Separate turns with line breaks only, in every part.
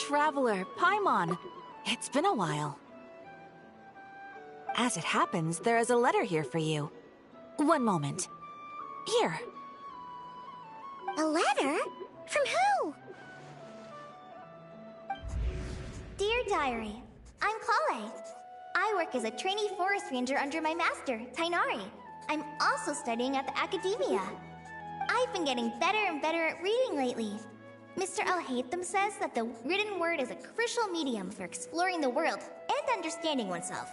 Traveler, Paimon. It's been a while. As it happens, there is a letter here for you. One moment. Here.
A letter? From who? Dear Diary, I'm Kale. I work as a trainee forest ranger under my master, Tainari. I'm also studying at the academia. I've been getting better and better at reading lately. Mr. Al-Haytham says that the written word is a crucial medium for exploring the world and understanding oneself.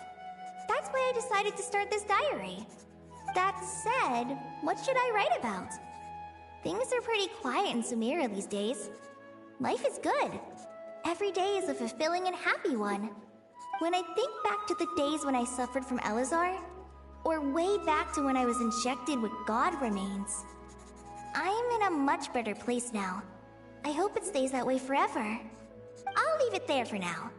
That's why I decided to start this diary. That said, what should I write about? Things are pretty quiet in Sumeru these days. Life is good. Every day is a fulfilling and happy one. When I think back to the days when I suffered from Elazar, or way back to when I was injected with God remains, I am in a much better place now. I hope it stays that way forever. I'll leave it there for now.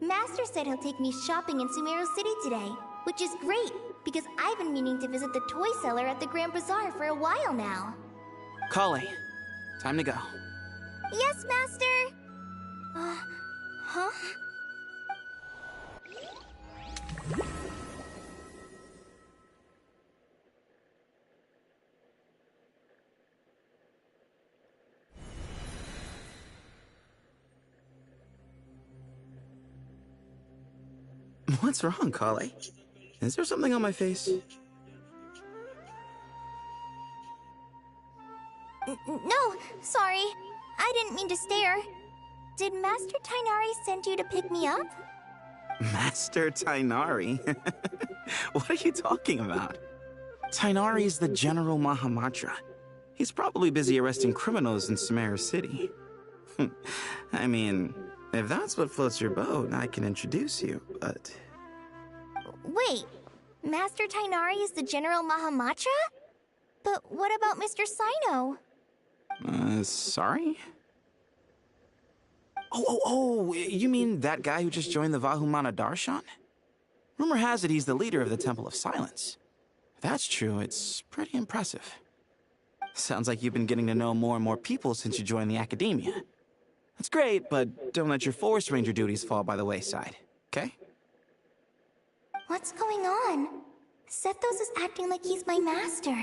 Master said he'll take me shopping in Sumeru City today, which is great, because I've been meaning to visit the toy seller at the Grand Bazaar for a while now.
Kale, time to go.
Yes, Master! Huh?
What's wrong, Kale? Is there something on my face?
No, sorry. I didn't mean to stare. Did Master Tainari send you to pick me up?
Master Tainari? What are you talking about? Tainari is the General Mahamatra. He's probably busy arresting criminals in Sumeru City. I mean, if that's what floats your boat, I can introduce you, but...
Wait, Master Tainari is the General Mahamatra? But what about Mr. Sino?
Sorry? Oh, you mean that guy who just joined the Vahumana Darshan? Rumor has it he's the leader of the Temple of Silence. If that's true, it's pretty impressive. Sounds like you've been getting to know more and more people since you joined the academia. That's great, but don't let your forest ranger duties fall by the wayside, okay?
What's going on? Sethos is acting like he's my master,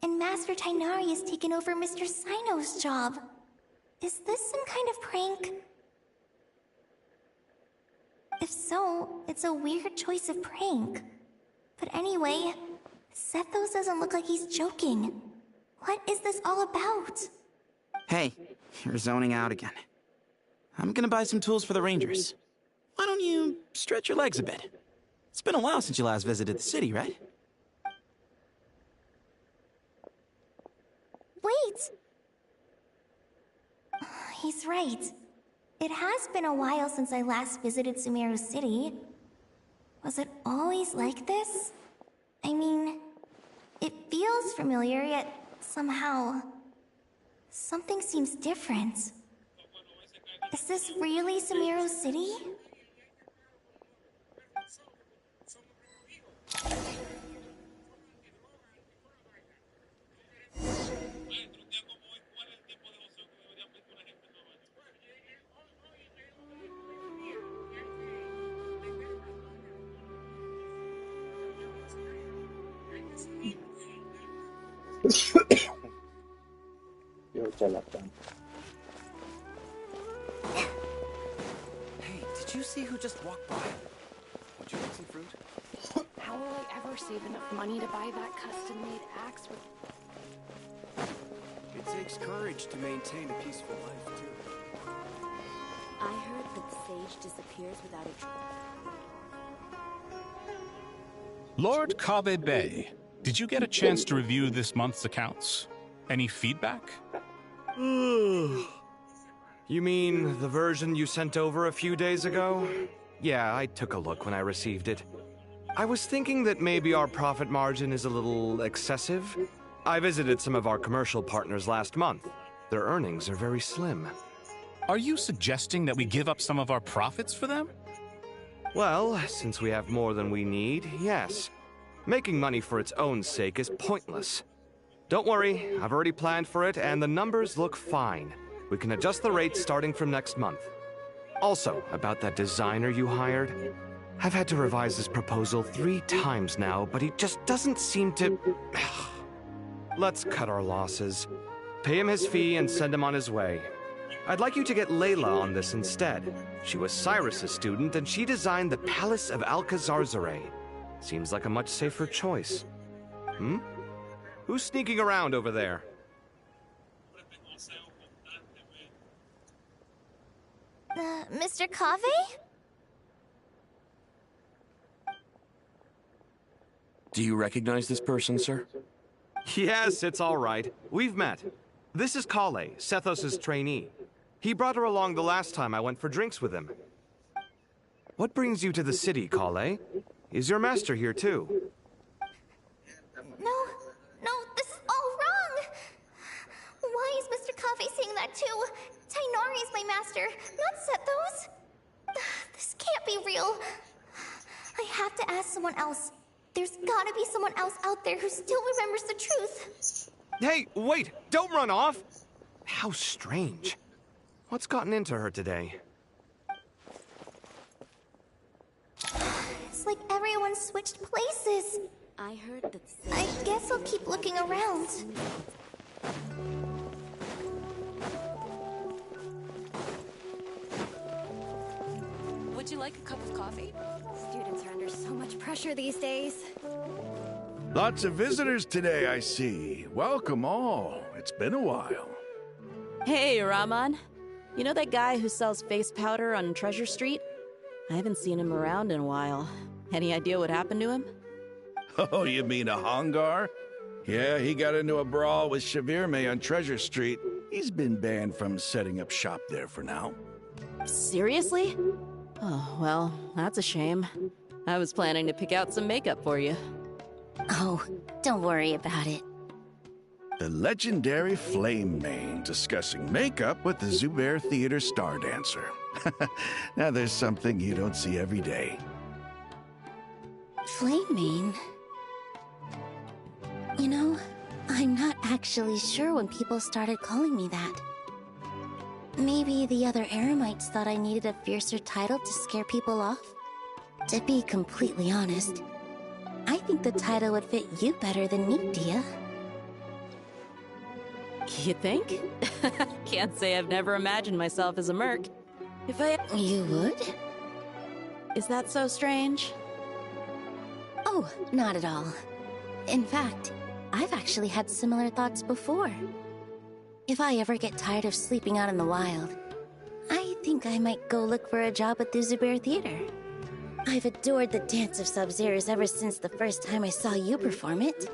and Master Tainari has taken over Mr. Sino's job. Is this some kind of prank? If so, it's a weird choice of prank. But anyway, Sethos doesn't look like he's joking. What is this all about?
Hey, you're zoning out again. I'm gonna buy some tools for the Rangers. Why don't you stretch your legs a bit? It's been a while since you last visited the city, right?
Wait! He's right. It has been a while since I last visited Sumeru City. Was it always like this? I mean, it feels familiar, yet somehow... something seems different. Is this really Sumeru City?
Hey, did you see who just walked by? Would you like some fruit?
How will I ever save enough money to buy that custom-made axe with...
It takes courage to maintain a peaceful life, too.
I heard that sage disappears without a...
Lord Kave Bay, did you get a chance to review this month's accounts? Any feedback?
You mean the version you sent over a few days ago? Yeah, I took a look when I received it. I was thinking that maybe our profit margin is a little excessive. I visited some of our commercial partners last month. Their earnings are very slim.
Are you suggesting that we give up some of our profits for them?
Well, since we have more than we need, yes. Making money for its own sake is pointless. Don't worry, I've already planned for it, and the numbers look fine. We can adjust the rates starting from next month. Also, about that designer you hired, I've had to revise his proposal 3 times now, but he just doesn't seem to... Let's cut our losses. Pay him his fee and send him on his way. I'd like you to get Layla on this instead. She was Cyrus's student, and she designed the Palace of Alcazarzare. Seems like a much safer choice. Who's sneaking around over there?
Mr. Cave?
Do you recognize this person, sir?
Yes, it's all right. We've met. This is Kale, Sethos' trainee. He brought her along the last time I went for drinks with him. What brings you to the city, Kale? Is your master here too?
No, this is all wrong! Why is Mr. Cave saying that too? Tainari is my master, not Sethos. This can't be real. I have to ask someone else. There's gotta be someone else out there who still remembers the truth.
Hey, wait! Don't run off! How strange. What's gotten into her today?
It's like everyone switched places.
I heard that
I guess I'll keep looking around.
Would you like a cup of coffee?
students are under so much pressure these days.
Lots of visitors today, I see. Welcome all. It's been a while.
Hey, Rahman. You know that guy who sells face powder on Treasure Street? I haven't seen him around in a while. Any idea what happened to him?
Oh, you mean a Hongar? Yeah, he got into a brawl with Shavirme on Treasure Street. He's been banned from setting up shop there for now.
Seriously? Oh, well, that's a shame. I was planning to pick out some makeup for you.
Oh, don't worry about it.
The legendary Flame Mane discussing makeup with the Zubair Theater star dancer. Now there's something you don't see every day.
Flame Mane? You know, I'm not actually sure when people started calling me that. Maybe the other Eremites thought I needed a fiercer title to scare people off? To be completely honest, I think the title would fit you better than me, Dia.
You think? Can't say I've never imagined myself as a merc. If I...
You would?
Is that so strange?
Oh, not at all. In fact, I've actually had similar thoughts before. If I ever get tired of sleeping out in the wild, I think I might go look for a job at the Zubair Theater. I've adored the dance of Sub-Zeros ever since the first time I saw you perform it.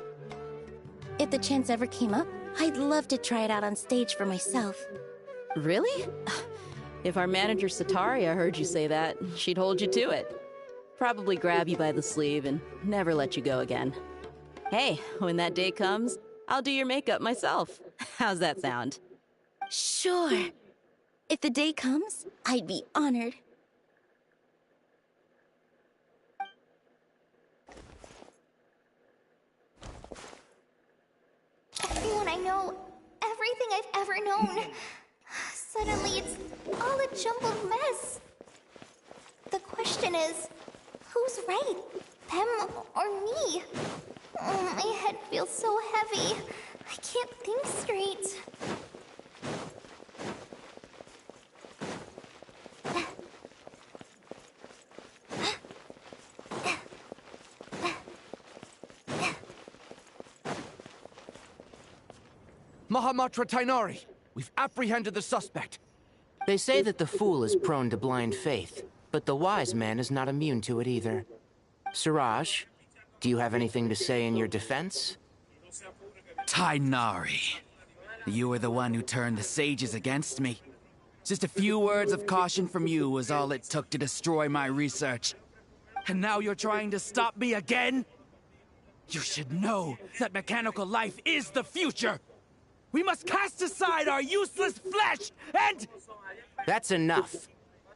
If the chance ever came up, I'd love to try it out on stage for myself.
Really? If our manager Sataria heard you say that, she'd hold you to it. Probably grab you by the sleeve and never let you go again. Hey, when that day comes, I'll do your makeup myself. How's that sound?
Sure. If the day comes, I'd be honored.
Everyone I know, everything I've ever known. Suddenly it's all a jumbled mess. The question is, who's right? Them or me? Oh, my head feels so heavy. I can't think straight.
Mahamatra Tainari, we've apprehended the suspect.
They say that the fool is prone to blind faith, but the wise man is not immune to it either. Siraj, do you have anything to say in your defense?
Tainari, you were the one who turned the sages against me.
Just a few words of caution from you was all it took to destroy my research. And now you're trying to stop me again? You should know that mechanical life is the future! We must cast aside our useless flesh and...
That's enough.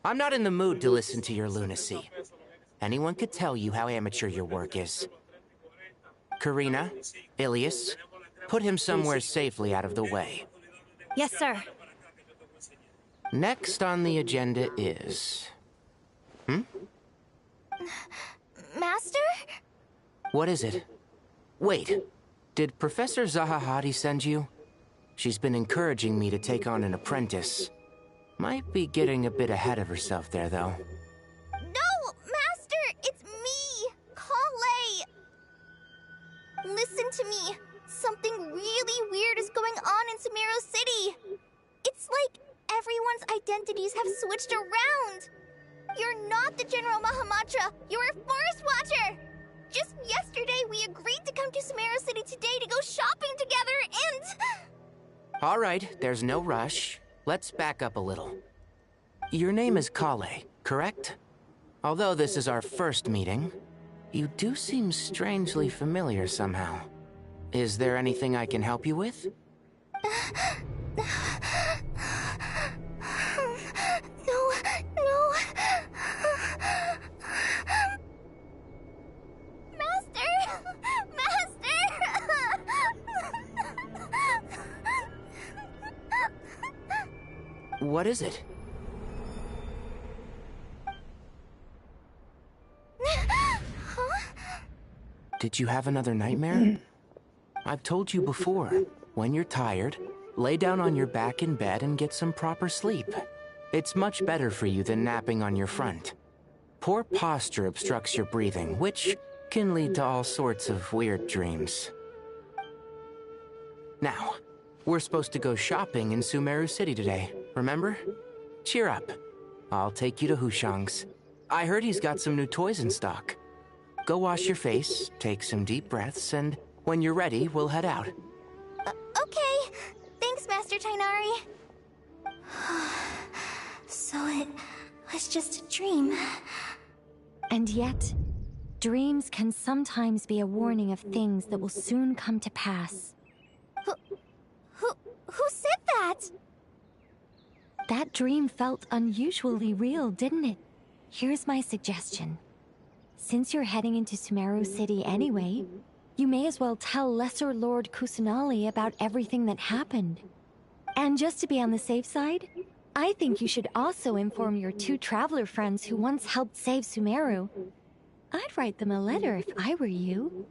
I'm not in the mood to listen to your lunacy. Anyone could tell you how amateur your work is. Karina, Ilias, put him somewhere safely out of the way.
Yes, sir.
Next on the agenda is...
Master?
What is it? Wait, did Professor Zahahati send you? She's been encouraging me to take on an apprentice. Might be getting a bit ahead of herself there, though.
No, Master! It's me, Kale! Listen to me. Something really weird is going on in Sumeru City. It's like everyone's identities have switched around. You're not the General Mahamatra. You're a Forest Watcher. Just yesterday, we agreed to come to Sumeru City today to go shopping together, and...
All right, there's no rush. Let's back up a little. Your name is Kale, correct? Although this is our first meeting, you do seem strangely familiar somehow. Is there anything I can help you with?
No.
What is it? Did you have another nightmare? I've told you before, when you're tired, lay down on your back in bed and get some proper sleep. It's much better for you than napping on your front. Poor posture obstructs your breathing, which can lead to all sorts of weird dreams. Now, we're supposed to go shopping in Sumeru City today, remember? Cheer up. I'll take you to Hushang's. I heard he's got some new toys in stock. Go wash your face, take some deep breaths, and when you're ready, we'll head out.
Okay. Thanks, Master Tainari. So it was just a dream.
And yet, dreams can sometimes be a warning of things that will soon come to pass.
Who said that?
That dream felt unusually real, didn't it? Here's my suggestion. Since you're heading into Sumeru City anyway, you may as well tell Lesser Lord Kusanali about everything that happened. And just to be on the safe side, I think you should also inform your two traveler friends who once helped save Sumeru. I'd write them a letter if I were you.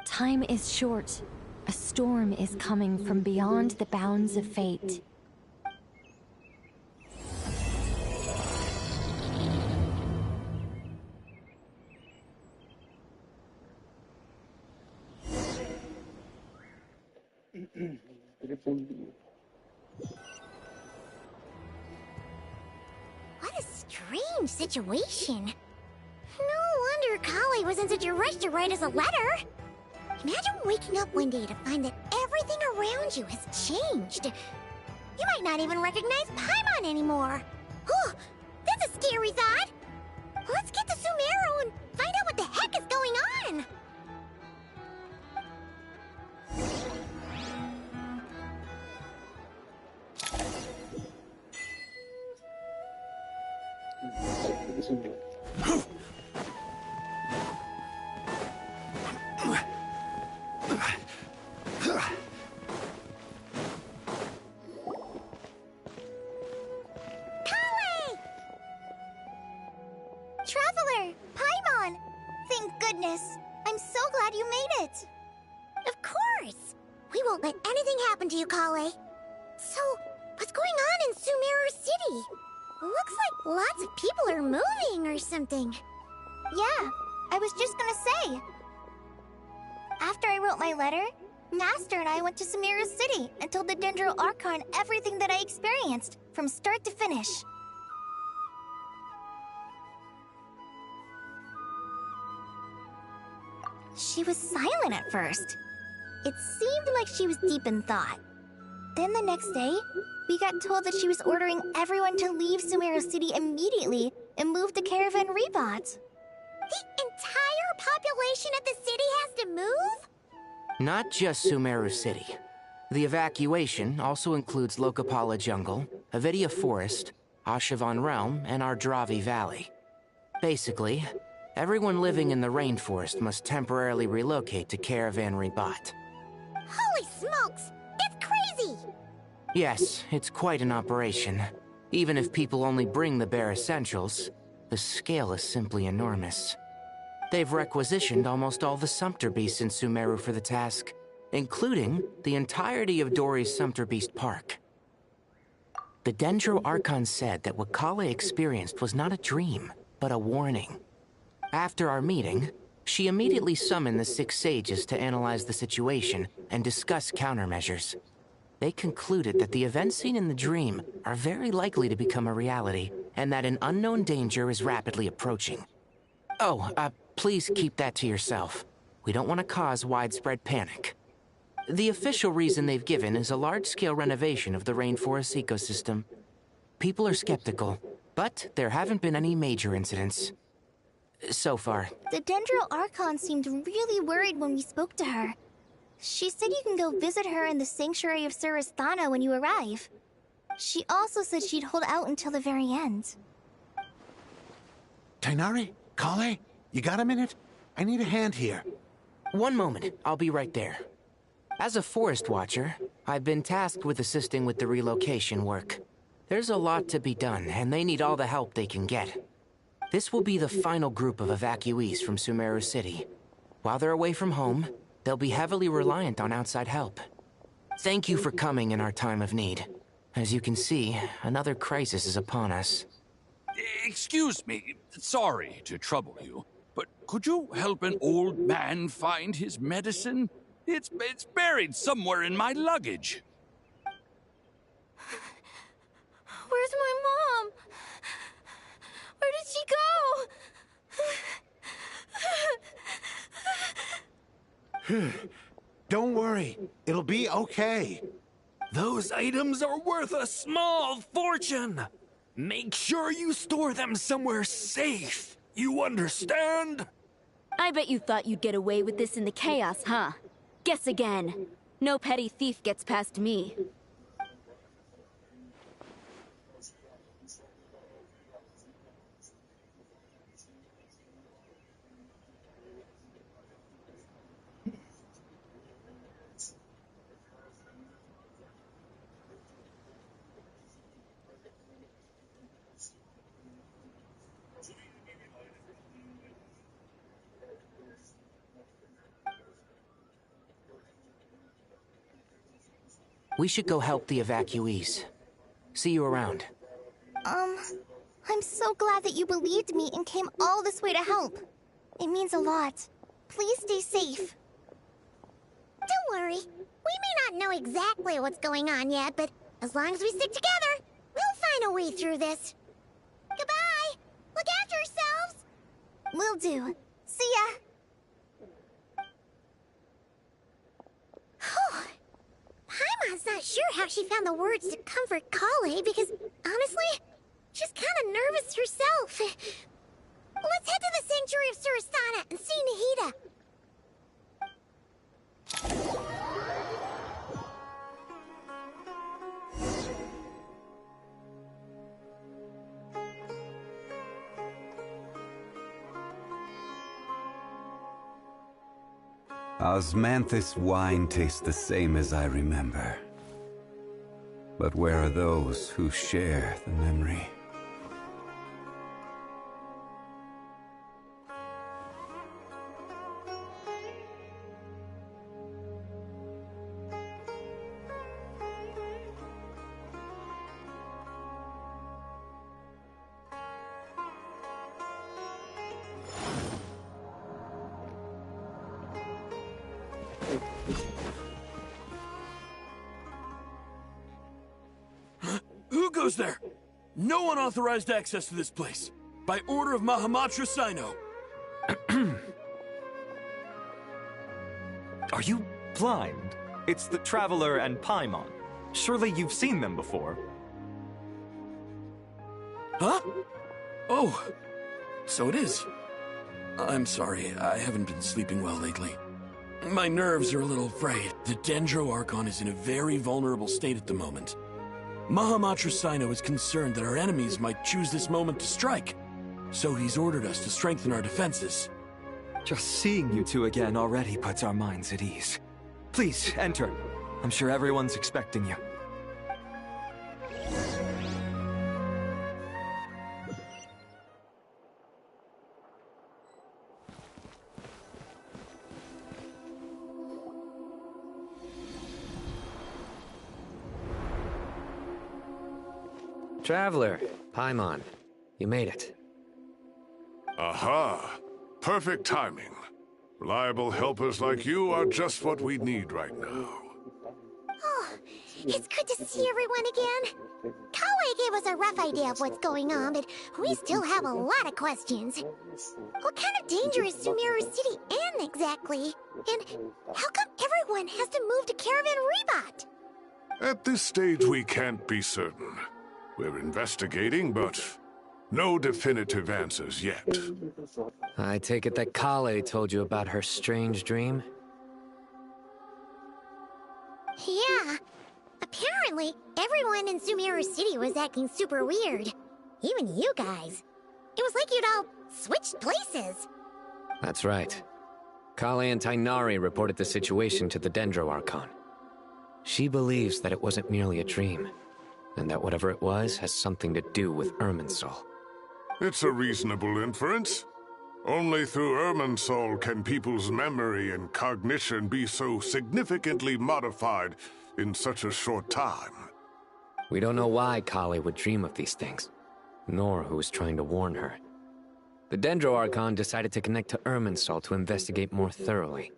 Time is short. A storm is coming from beyond the bounds of fate.
What a strange situation. No wonder Kale was in such a rush to write us a letter. Imagine waking up one day to find that everything around you has changed. You might not even recognize Paimon anymore. Oh, that's a scary thought. Let's get to Sumeru and find out what the heck is going on. Traveler! Paimon! Thank goodness! I'm so glad you made it! Of course! We won't let anything happen to you, Kale. So, what's going on in Sumeru City? Looks like lots of people are moving or something. Yeah, I was just gonna say. After I wrote my letter, Master and I went to Sumeru City and told the Dendro Archon everything that I experienced, from start to finish. She was silent at first. It seemed like she was deep in thought. Then the next day, We got told that she was ordering everyone to leave Sumeru City immediately and move to Caravan Rebot.
The entire population of the city has to move?
Not just Sumeru City. The evacuation also includes Lokapala Jungle, Avidia Forest, Ashavan Realm, and Ardravi Valley. Basically, everyone living in the rainforest must temporarily relocate to Caravan Rebot.
Holy smokes! It's crazy!
Yes, it's quite an operation. Even if people only bring the bare essentials, the scale is simply enormous. They've requisitioned almost all the Sumpter Beasts in Sumeru for the task, including the entirety of Dori's Sumpter Beast Park. The Dendro Archon said that what Kale experienced was not a dream, but a warning. After our meeting, she immediately summoned the 6 sages to analyze the situation and discuss countermeasures. They concluded that the events seen in the dream are very likely to become a reality, and that an unknown danger is rapidly approaching. Oh, please keep that to yourself. We don't want to cause widespread panic. The official reason they've given is a large-scale renovation of the rainforest ecosystem. People are skeptical, but there haven't been any major incidents. So far.
The Dendro Archon seemed really worried when we spoke to her. She said you can go visit her in the Sanctuary of Surasthana when you arrive. She also said she'd hold out until the very end.
Tighnari? Kale? You got a minute? I need a hand here.
One moment, I'll be right there. As a forest watcher, I've been tasked with assisting with the relocation work. There's a lot to be done, and they need all the help they can get. This will be the final group of evacuees from Sumeru City. While they're away from home, they'll be heavily reliant on outside help. Thank you for coming in our time of need. As you can see, another crisis is upon us.
Excuse me, sorry to trouble you, but could you help an old man find his medicine? It's buried somewhere in my luggage.
Where's my mom? Where did she go?
Don't worry, it'll be okay.
Those items are worth a small fortune. Make sure you store them somewhere safe. You understand?
I bet you thought you'd get away with this in the chaos, huh? Guess again. No petty thief gets past me.
We should go help the evacuees. See you around.
I'm so glad that you believed me and came all this way to help. It means a lot. Please stay safe.
Don't worry. We may not know exactly what's going on yet, but as long as we stick together, we'll find a way through this. Goodbye! Look after yourselves!
Will do. See ya!
Paimon's not sure how she found the words to comfort Kale because, honestly, she's kind of nervous herself. Let's head to the Sanctuary of Surasthana and see Nahida.
Osmanthus wine tastes the same as I remember. But where are those who share the memory?
Who goes there? No unauthorized access to this place. By order of Mahamatra Sino.
Are you blind? It's the Traveler and Paimon. Surely you've seen them before.
Huh? Oh, so it is. I'm sorry, I haven't been sleeping well lately. My nerves are a little frayed. The Dendro Archon is in a very vulnerable state at the moment. Mahamatra Sino is concerned that our enemies might choose this moment to strike, so he's ordered us to strengthen our defenses.
Just seeing you two again already puts our minds at ease. Please, enter. I'm sure everyone's expecting you.
Traveler, Paimon, you made it.
Aha! Perfect timing. Reliable helpers like you are just what we need right now.
Oh, it's good to see everyone again. Kawe gave us a rough idea of what's going on, but we still have a lot of questions. What kind of danger is Sumeru City in exactly? And how come everyone has to move to Caravan Rebot?
At this stage, we can't be certain. We're investigating, but no definitive answers yet.
I take it that Kale told you about her strange dream?
Yeah. Apparently, everyone in Sumeru City was acting super weird. Even you guys. It was like you'd all switched places.
That's right. Kale and Tainari reported the situation to the Dendro Archon. She believes that it wasn't merely a dream, and that whatever it was has something to do with Irminsul.
It's a reasonable inference. Only through Irminsul can people's memory and cognition be so significantly modified in such a short time.
We don't know why Kale would dream of these things, nor who was trying to warn her. The Dendro Archon decided to connect to Irminsul to investigate more thoroughly.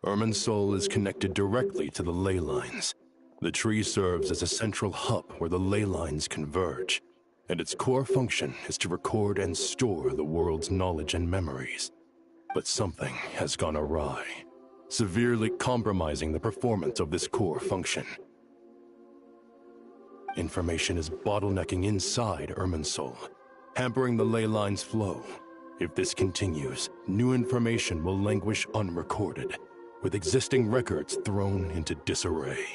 Irminsul is connected directly to the ley lines. The tree serves as a central hub where the ley lines converge, and its core function is to record and store the world's knowledge and memories. But something has gone awry, severely compromising the performance of this core function. Information is bottlenecking inside Irminsul, hampering the ley line's flow. If this continues, new information will languish unrecorded, with existing records thrown into disarray.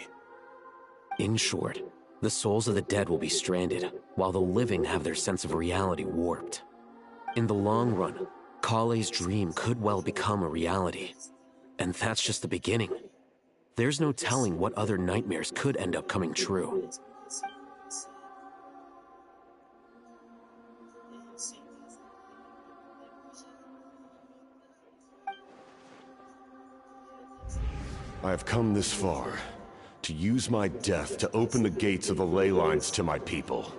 In short, the souls of the dead will be stranded, while the living have their sense of reality warped. In the long run, Kale's dream could well become a reality. And that's just the beginning. There's no telling what other nightmares could end up coming true.
I have come this far, to use my death to open the gates of the ley lines to my people.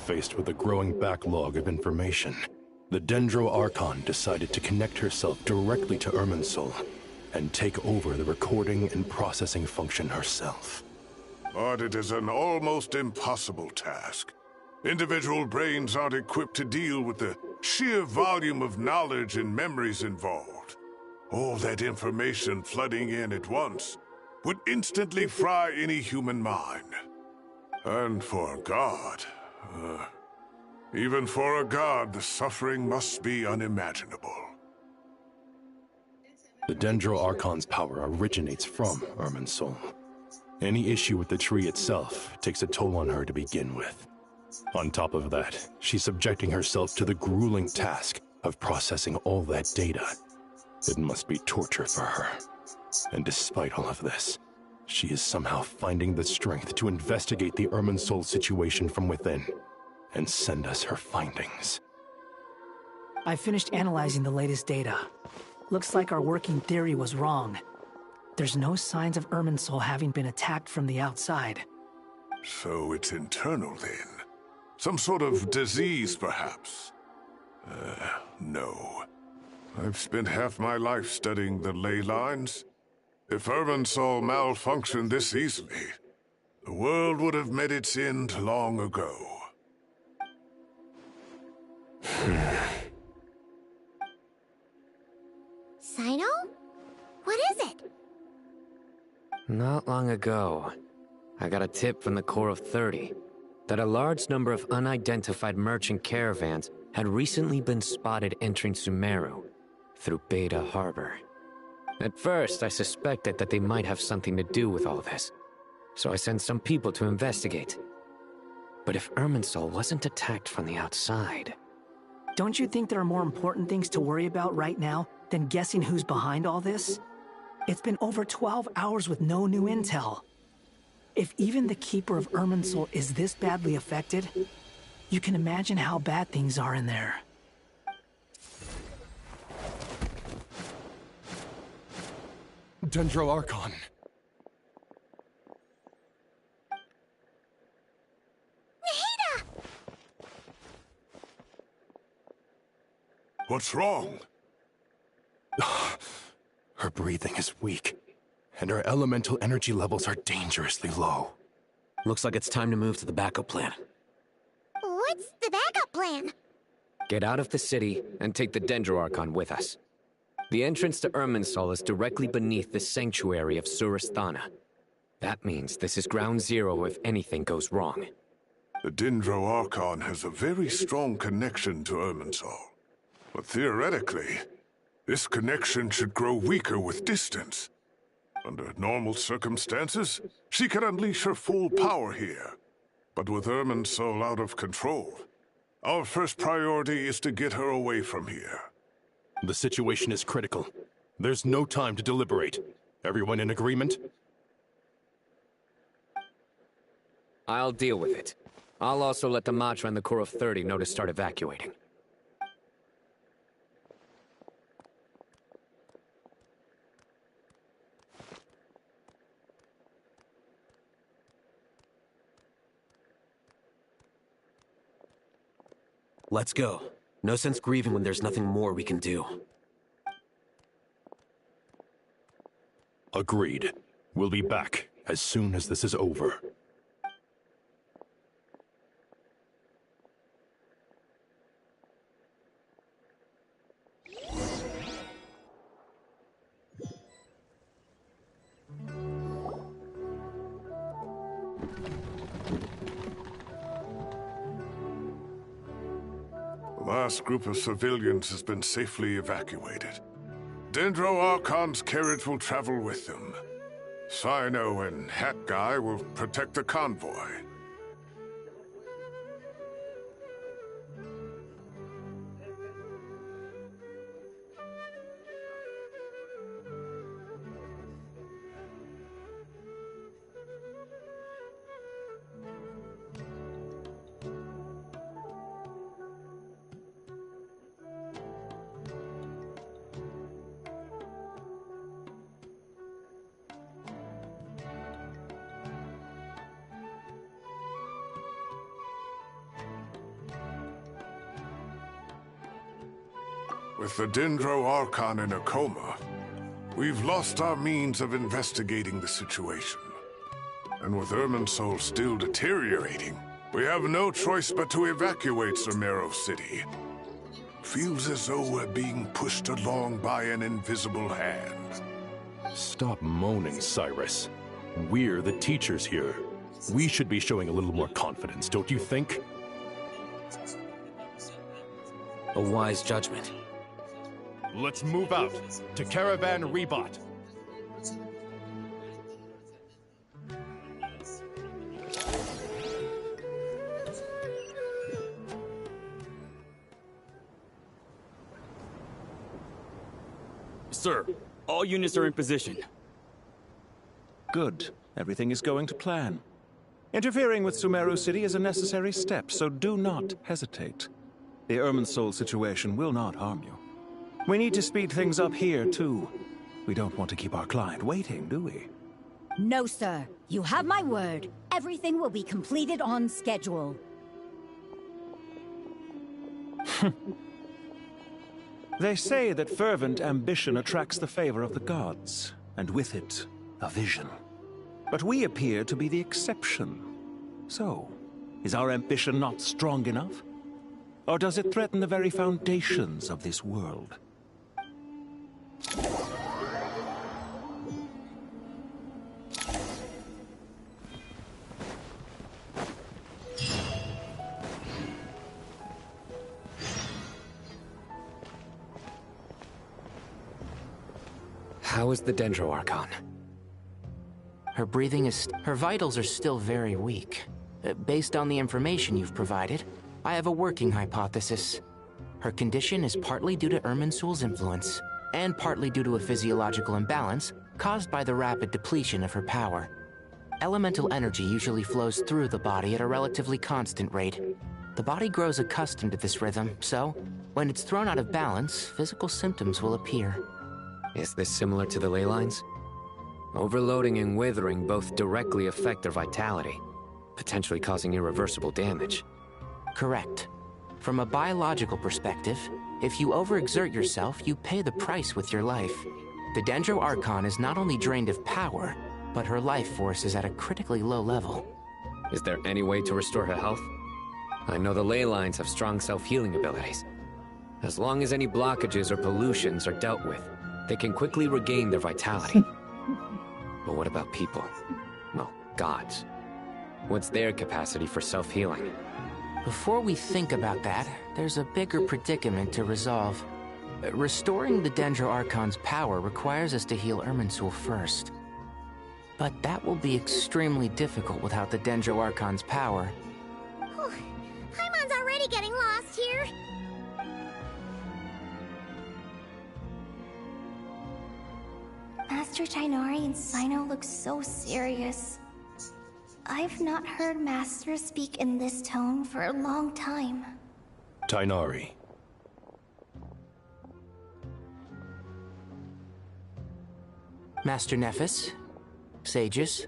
Faced with a growing backlog of information, the Dendro Archon decided to connect herself directly to Irminsul and take over the recording and processing function herself.
But it is an almost impossible task. Individual brains aren't equipped to deal with the sheer volume of knowledge and memories involved. All that information flooding in at once would instantly fry any human mind. And for God, even for a god, the suffering must be unimaginable.
The Dendro Archon's power originates from Irminsul. Any issue with the tree itself takes a toll on her to begin with. On top of that, she's subjecting herself to the grueling task of processing all that data. It must be torture for her. And despite all of this, she is somehow finding the strength to investigate the Irminsul situation from within and send us her findings.
I finished analyzing the latest data. Looks like our working theory was wrong. There's no signs of Irminsul having been attacked from the outside.
So it's internal then? Some sort of disease, perhaps? No. I've spent half my life studying the ley lines. If Irminsul malfunctioned this easily, the world would have met its end long ago.
Sino? What is it?
Not long ago, I got a tip from the Corps of 30 that a large number of unidentified merchant caravans had recently been spotted entering Sumeru through Beta Harbor. At first, I suspected that they might have something to do with all this, so I sent some people to investigate. But if Irminsul wasn't attacked from the outside...
Don't you think there are more important things to worry about right now than guessing who's behind all this? It's been over 12 hours with no new intel. If even the Keeper of Irminsul is this badly affected, you can imagine how bad things are in there.
Dendro Archon.
What's wrong?
Her breathing is weak, and her elemental energy levels are dangerously low.
Looks like it's time to move to the backup plan.
What's the backup plan?
Get out of the city and take the Dendro Archon with us. The entrance to Irminsul is directly beneath the sanctuary of Surasthana. That means this is ground zero if anything goes wrong.
The Dendro Archon has a very strong connection to Irminsul. But theoretically, this connection should grow weaker with distance. Under normal circumstances, she can unleash her full power here. But with Irminsul out of control, our first priority is to get her away from here.
The situation is critical. There's no time to deliberate. Everyone in agreement?
I'll deal with it. I'll also let the Matra and the Corps of 30 know to start evacuating.
Let's go. No sense grieving when there's nothing more we can do.
Agreed. We'll be back as soon as this is over.
The last group of civilians has been safely evacuated. Dendro Archon's carriage will travel with them. Sino and Hat Guy will protect the convoy. With the Dendro Archon in a coma, we've lost our means of investigating the situation. And with Irminsul still deteriorating, we have no choice but to evacuate Sumeru City. Feels as though we're being pushed along by an invisible hand.
Stop moaning, Cyrus. We're the teachers here. We should be showing a little more confidence, don't you think?
A wise judgment.
Let's move out to Caravan Rebot.
Sir, all units are in position.
Good. Everything is going to plan. Interfering with Sumeru City is a necessary step, so do not hesitate. The Irminsul situation will not harm you. We need to speed things up here, too. We don't want to keep our client waiting, do we?
No, sir. You have my word. Everything will be completed on schedule.
They say that fervent ambition attracts the favor of the gods, and with it, a vision. But we appear to be the exception. So, is our ambition not strong enough? Or does it threaten the very foundations of this world?
How is the Dendro Archon?
Her her vitals are still very weak. Based on the information you've provided, I have a working hypothesis. Her condition is partly due to Irminsul's influence, and partly due to a physiological imbalance caused by the rapid depletion of her power. Elemental energy usually flows through the body at a relatively constant rate. The body grows accustomed to this rhythm, so when it's thrown out of balance, physical symptoms will appear.
Is this similar to the ley lines? Overloading and withering both directly affect their vitality, potentially causing irreversible damage.
Correct. From a biological perspective, if you overexert yourself, you pay the price with your life. The Dendro Archon is not only drained of power, but her life force is at a critically low level.
Is there any way to restore her health? I know the ley lines have strong self-healing abilities. As long as any blockages or pollutions are dealt with, they can quickly regain their vitality. But what about people? Well, gods. What's their capacity for self-healing?
Before we think about that, there's a bigger predicament to resolve. Restoring the Dendro Archon's power requires us to heal Irminsul first. But that will be extremely difficult without the Dendro Archon's power.
Paimon's already getting lost here.
Master Tighnari and Sino look so serious. I've not heard Master speak in this tone for a long time.
Tighnari.
Master Nephis, sages.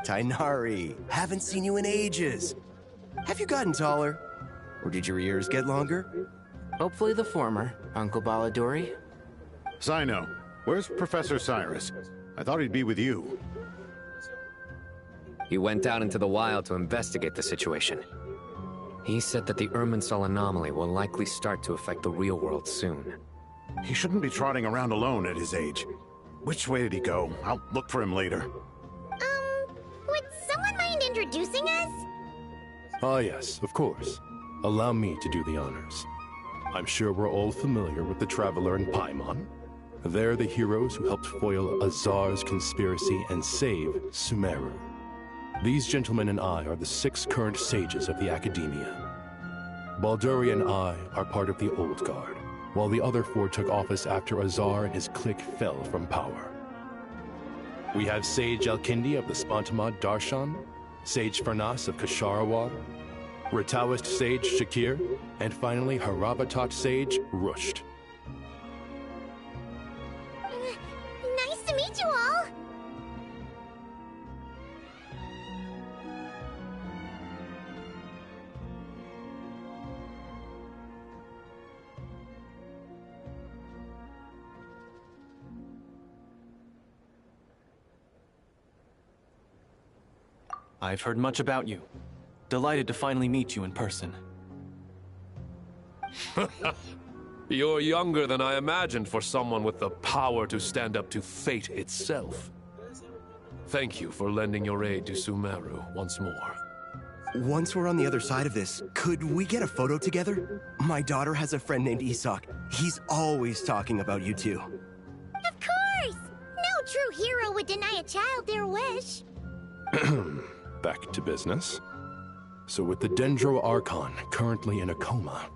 Tighnari, haven't seen you in ages. Have you gotten taller? Or did your ears get longer?
Hopefully the former, Uncle Baladori.
Sino, where's Professor Cyrus? I thought he'd be with you.
He went out into the wild to investigate the situation. He said that the Irminsul anomaly will likely start to affect the real world soon.
He shouldn't be trotting around alone at his age. Which way did he go? I'll look for him later.
Would someone mind introducing us?
Ah yes, of course. Allow me to do the honors. I'm sure we're all familiar with the Traveler and Paimon. They're the heroes who helped foil Azar's conspiracy and save Sumeru. These gentlemen and I are the 6 current sages of the Academia. Balduri and I are part of the Old Guard, while the other 4 took office after Azar and his clique fell from power. We have Sage Elkindi of the Spantamad Darshan, Sage Fernas of Kasharawar, Ritaoist Sage Shakir, and finally Harabatot Sage Rusht.
Nice to meet you all!
I've heard much about you. Delighted to finally meet you in person.
You're younger than I imagined for someone with the power to stand up to fate itself. Thank you for lending your aid to Sumeru once more.
Once we're on the other side of this, could we get a photo together? My daughter has a friend named Isak. He's always talking about you two.
Of course! No true hero would deny a child their wish.
Back to business. So with the Dendro Archon currently in a coma,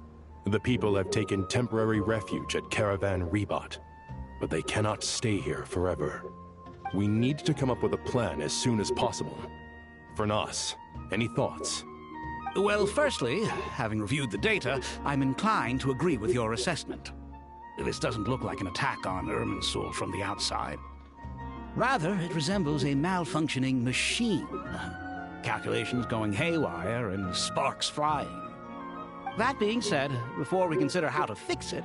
the people have taken temporary refuge at Caravan Rebot, but they cannot stay here forever. We need to come up with a plan as soon as possible. Fernas, any thoughts?
Well, firstly, having reviewed the data, I'm inclined to agree with your assessment. This doesn't look like an attack on Irminsul from the outside. Rather, it resembles a malfunctioning machine. Calculations going haywire and sparks flying. That being said, before we consider how to fix it,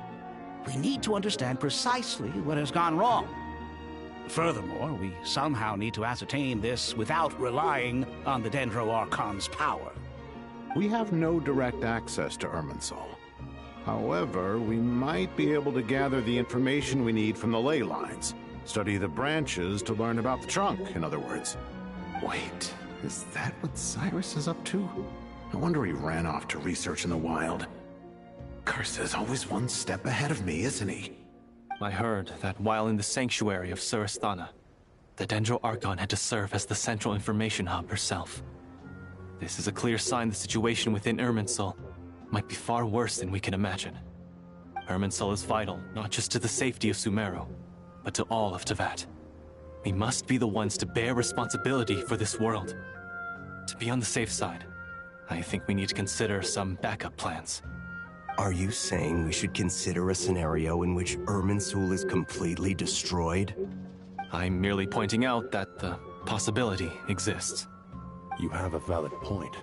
we need to understand precisely what has gone wrong. Furthermore, we somehow need to ascertain this without relying on the Dendro Archon's power.
We have no direct access to Irminsul. However, we might be able to gather the information we need from the ley lines. Study the branches to learn about the trunk, in other words. Wait, is that what Cyrus is up to? No wonder he ran off to research in the wild. Curse's always one step ahead of me, isn't he?
I heard that while in the sanctuary of Surasthana, the Dendro Archon had to serve as the central information hub herself. This is a clear sign the situation within Irminsul might be far worse than we can imagine. Irminsul is vital, not just to the safety of Sumeru, but to all of Teyvat. We must be the ones to bear responsibility for this world. To be on the safe side, I think we need to consider some backup plans.
Are you saying we should consider a scenario in which Irminsul is completely destroyed?
I'm merely pointing out that the possibility exists.
You have a valid point.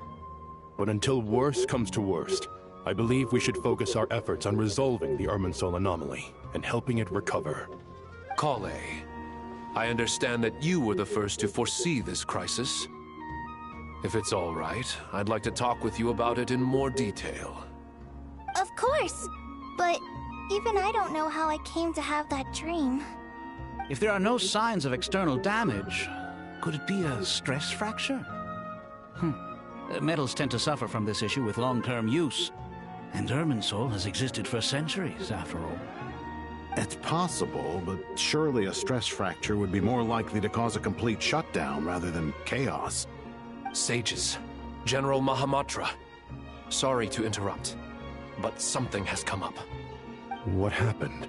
But until worst comes to worst, I believe we should focus our efforts on resolving the Irminsul anomaly and helping it recover.
Kale, I understand that you were the first to foresee this crisis. If it's all right, I'd like to talk with you about it in more detail.
Of course! But even I don't know how I came to have that dream.
If there are no signs of external damage, could it be a stress fracture? Metals tend to suffer from this issue with long-term use. And Irminsul has existed for centuries, after all.
It's possible, but surely a stress fracture would be more likely to cause a complete shutdown rather than chaos.
Sages, General Mahamatra, sorry to interrupt, but something has come up.
What happened?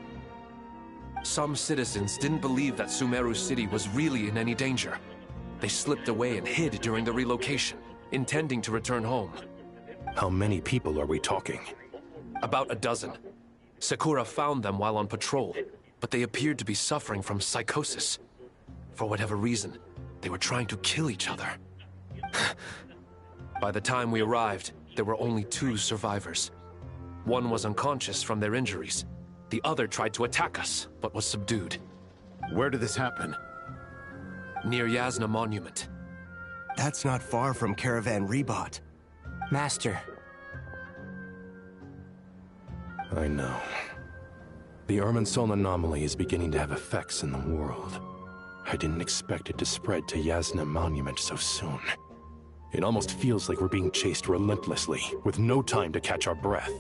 Some citizens didn't believe that Sumeru City was really in any danger. They slipped away and hid during the relocation, intending to return home.
How many people are we talking?
About a dozen. Sakura found them while on patrol, but they appeared to be suffering from psychosis. For whatever reason, they were trying to kill each other. By the time we arrived, there were only 2 survivors. One was unconscious from their injuries. The other tried to attack us, but was subdued.
Where did this happen?
Near Yasna Monument.
That's not far from Caravan Rebot.
Master.
I know. The Irminsul anomaly is beginning to have effects in the world. I didn't expect it to spread to Yasna Monument so soon. It almost feels like we're being chased relentlessly, with no time to catch our breath.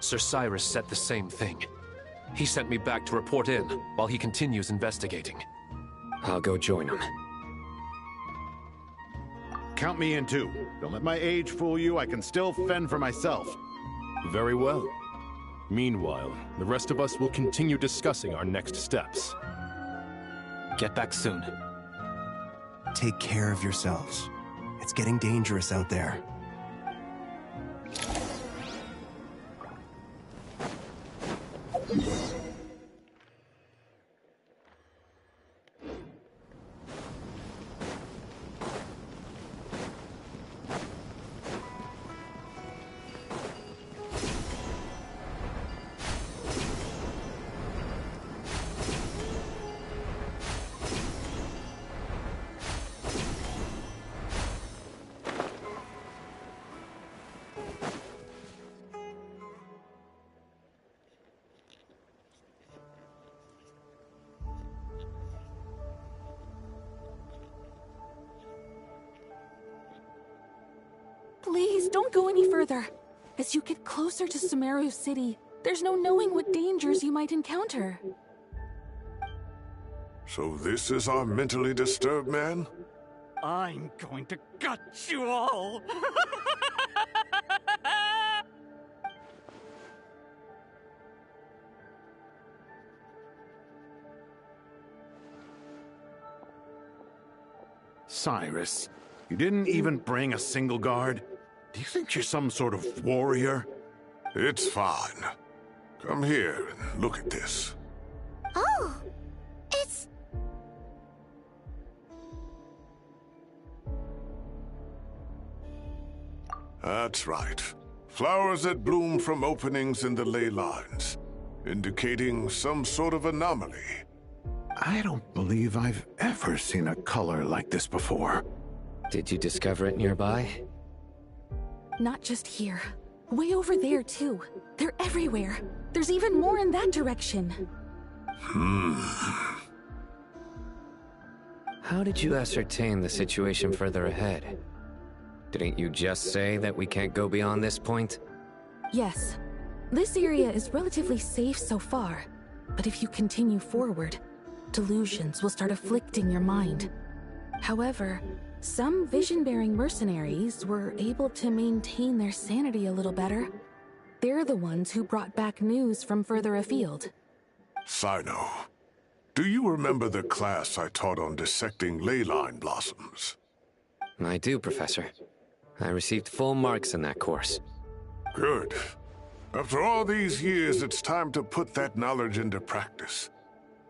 Sir Cyrus said the same thing. He sent me back to report in, while he continues investigating.
I'll go join him.
Count me in too. Don't let my age fool you, I can still fend for myself.
Very well. Meanwhile, the rest of us will continue discussing our next steps.
Get back soon.
Take care of yourselves. It's getting dangerous out there.
Please, don't go any further. As you get closer to Sumeru City, there's no knowing what dangers you might encounter.
So this is our mentally disturbed man?
I'm going to gut you all!
Cyrus, you didn't even bring a single guard? Do you think you're some sort of warrior?
It's fine. Come here and look at this.
Oh, it's...
That's right. Flowers that bloom from openings in the ley lines, indicating some sort of anomaly.
I don't believe I've ever seen a color like this before.
Did you discover it nearby?
Not just here. Way over there, too. They're everywhere. There's even more in that direction.
How did you ascertain the situation further ahead? Didn't you just say that we can't go beyond this point?
Yes. This area is relatively safe so far. But if you continue forward, delusions will start afflicting your mind. However, some vision-bearing mercenaries were able to maintain their sanity a little better. They're the ones who brought back news from further afield.
Sino, do you remember the class I taught on dissecting ley line blossoms?
I do, Professor. I received full marks in that course.
Good. After all these years, it's time to put that knowledge into practice.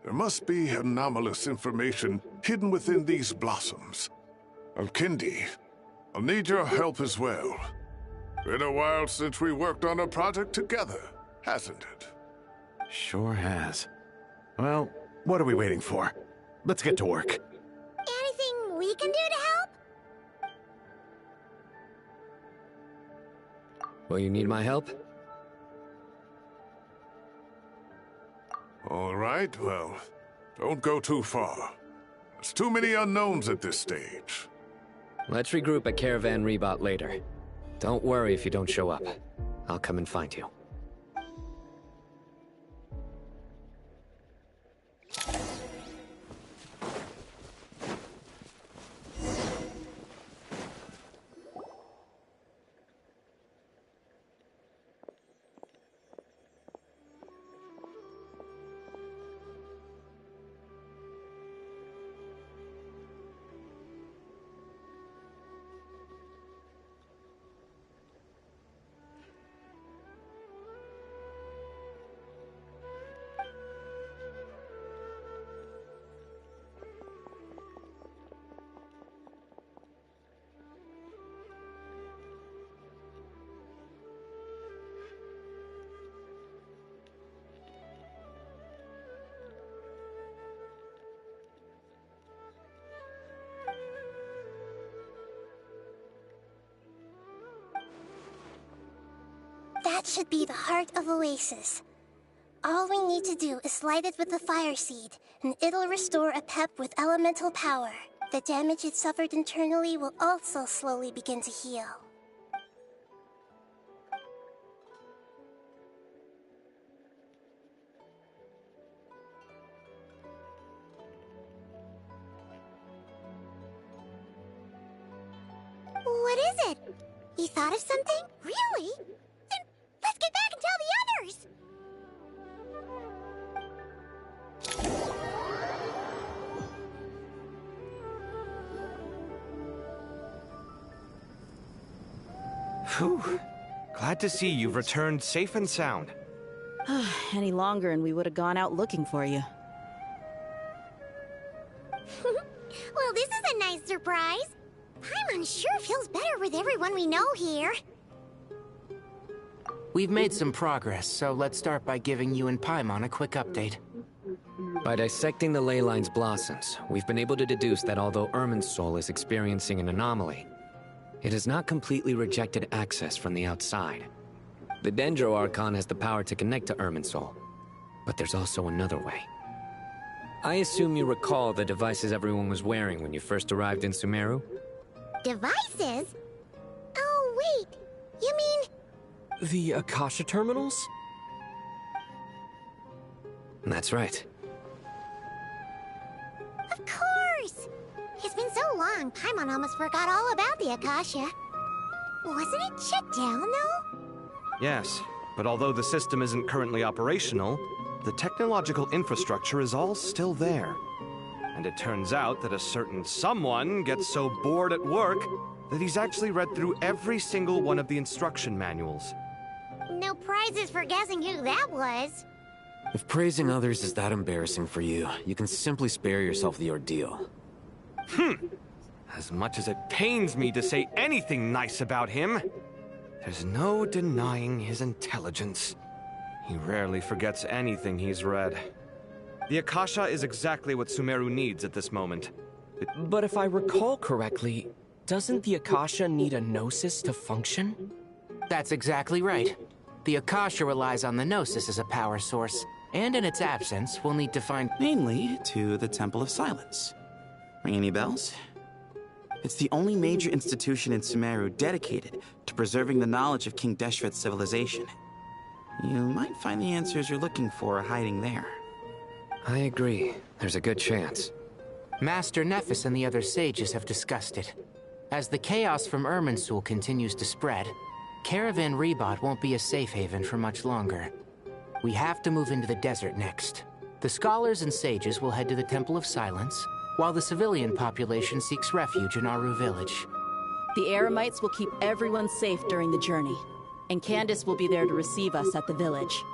There must be anomalous information hidden within these blossoms. Alkindi, I'll need your help as well. Been a while since we worked on a project together, hasn't it?
Sure has. Well, what are we waiting for? Let's get to work.
Anything we can do to help?
Will you need my help?
All right, well, don't go too far. There's too many unknowns at this stage.
Let's regroup at Caravan Rebot later. Don't worry if you don't show up. I'll come and find you.
That should be the heart of Oasis. All we need to do is light it with the fire seed, and it'll restore a pep with elemental power. The damage it suffered internally will also slowly begin to heal. What is it? You thought of something? Really? Then let's get back and tell the others!
Whew. Glad to see you've returned safe and sound.
Any longer and we would have gone out looking for you.
Well, this is a nice surprise. Paimon sure feels better with everyone we know here.
We've made some progress, so let's start by giving you and Paimon a quick update.
By dissecting the ley line's blossoms, we've been able to deduce that although Irminsul is experiencing an anomaly, it has not completely rejected access from the outside. The Dendro Archon has the power to connect to Irminsul, but there's also another way. I assume you recall the devices everyone was wearing when you first arrived in Sumeru?
Devices? Oh, wait. You mean...
The Akasha terminals?
That's right.
Of course! It's been so long, Paimon almost forgot all about the Akasha. Wasn't it shut down, though?
Yes, but although the system isn't currently operational, the technological infrastructure is all still there. And it turns out that a certain someone gets so bored at work that he's actually read through every single one of the instruction manuals.
No prizes for guessing who that was.
If praising others is that embarrassing for you, you can simply spare yourself the ordeal.
As much as it pains me to say anything nice about him, there's no denying his intelligence. He rarely forgets anything he's read. The Akasha is exactly what Sumeru needs at this moment.
But if I recall correctly, doesn't the Akasha need a Gnosis to function?
That's exactly right. The Akasha relies on the Gnosis as a power source, and in its absence, we'll need to find...
Namely, to the Temple of Silence. Ring any bells? It's the only major institution in Sumeru dedicated to preserving the knowledge of King Deshret's civilization. You might find the answers you're looking for hiding there.
I agree. There's a good chance.
Master Nephis and the other sages have discussed it. As the chaos from Irminsul continues to spread, Caravan Rebot won't be a safe haven for much longer. We have to move into the desert next. The scholars and sages will head to the Temple of Silence, while the civilian population seeks refuge in Aru Village.
The Eremites will keep everyone safe during the journey, and Candace will be there to receive us at the village.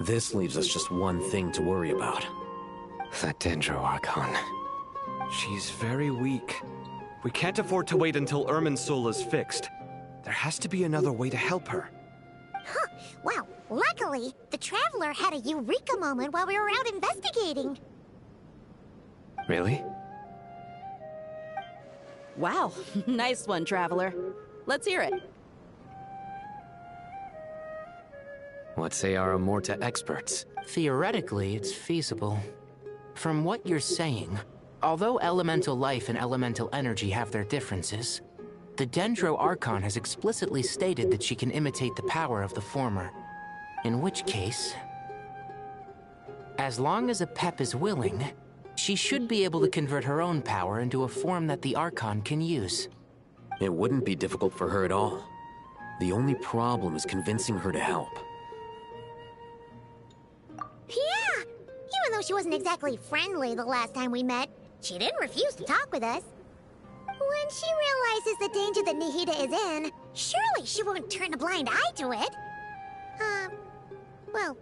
This leaves us just one thing to worry about.
That Dendro Archon.
She's very weak. We can't afford to wait until Irminsul is fixed. There has to be another way to help her.
Huh. Well, luckily, the Traveler had a eureka moment while we were out investigating.
Really?
Wow, nice one, Traveler. Let's hear it.
What say our Amorta experts?
Theoretically, it's feasible. From what you're saying, although elemental life and elemental energy have their differences, the Dendro Archon has explicitly stated that she can imitate the power of the former. In which case, as long as Apep is willing, she should be able to convert her own power into a form that the Archon can use.
It wouldn't be difficult for her at all. The only problem is convincing her to help.
Yeah! Even though she wasn't exactly friendly the last time we met, she didn't refuse to talk with us. When she realizes the danger that Nihida is in, surely she won't turn a blind eye to it. Well,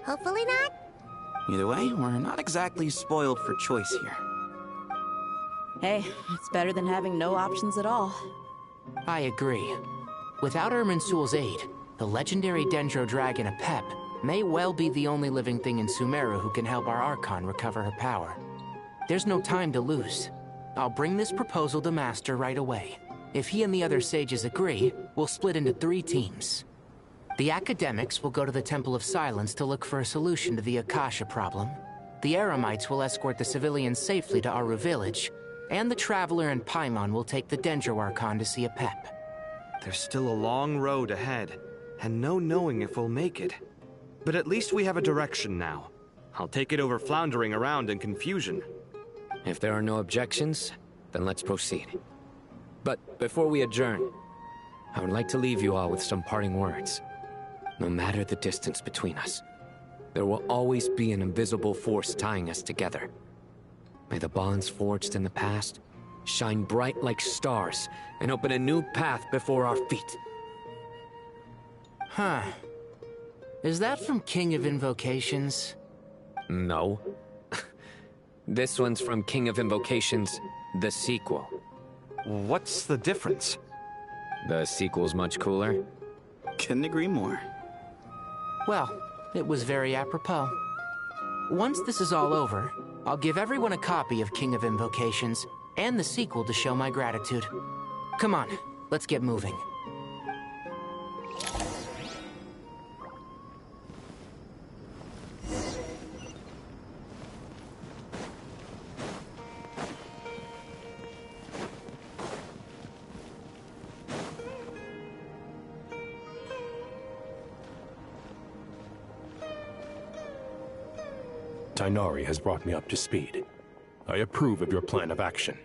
hopefully not.
Either way, we're not exactly spoiled for choice here.
Hey, it's better than having no options at all.
I agree. Without Irminsul's aid, the legendary Dendro Dragon Apep may well be the only living thing in Sumeru who can help our Archon recover her power. There's no time to lose. I'll bring this proposal to Master right away. If he and the other sages agree, we'll split into 3 teams. The academics will go to the Temple of Silence to look for a solution to the Akasha problem. The Eremites will escort the civilians safely to Aru Village, and the Traveler and Paimon will take the Dendro Archon to see Apep.
There's still a long road ahead, and no knowing if we'll make it. But at least we have a direction now. I'll take it over floundering around in confusion.
If there are no objections, then let's proceed. But before we adjourn, I would like to leave you all with some parting words. No matter the distance between us, there will always be an invisible force tying us together. May the bonds forged in the past shine bright like stars and open a new path before our feet.
Huh. Is that from King of Invocations?
No. This one's from King of Invocations, the sequel.
What's the difference?
The sequel's much cooler.
Couldn't agree more.
Well, it was very apropos. Once this is all over, I'll give everyone a copy of King of Invocations and the sequel to show my gratitude. Come on, let's get moving.
Tighnari has brought me up to speed. I approve of your plan of action.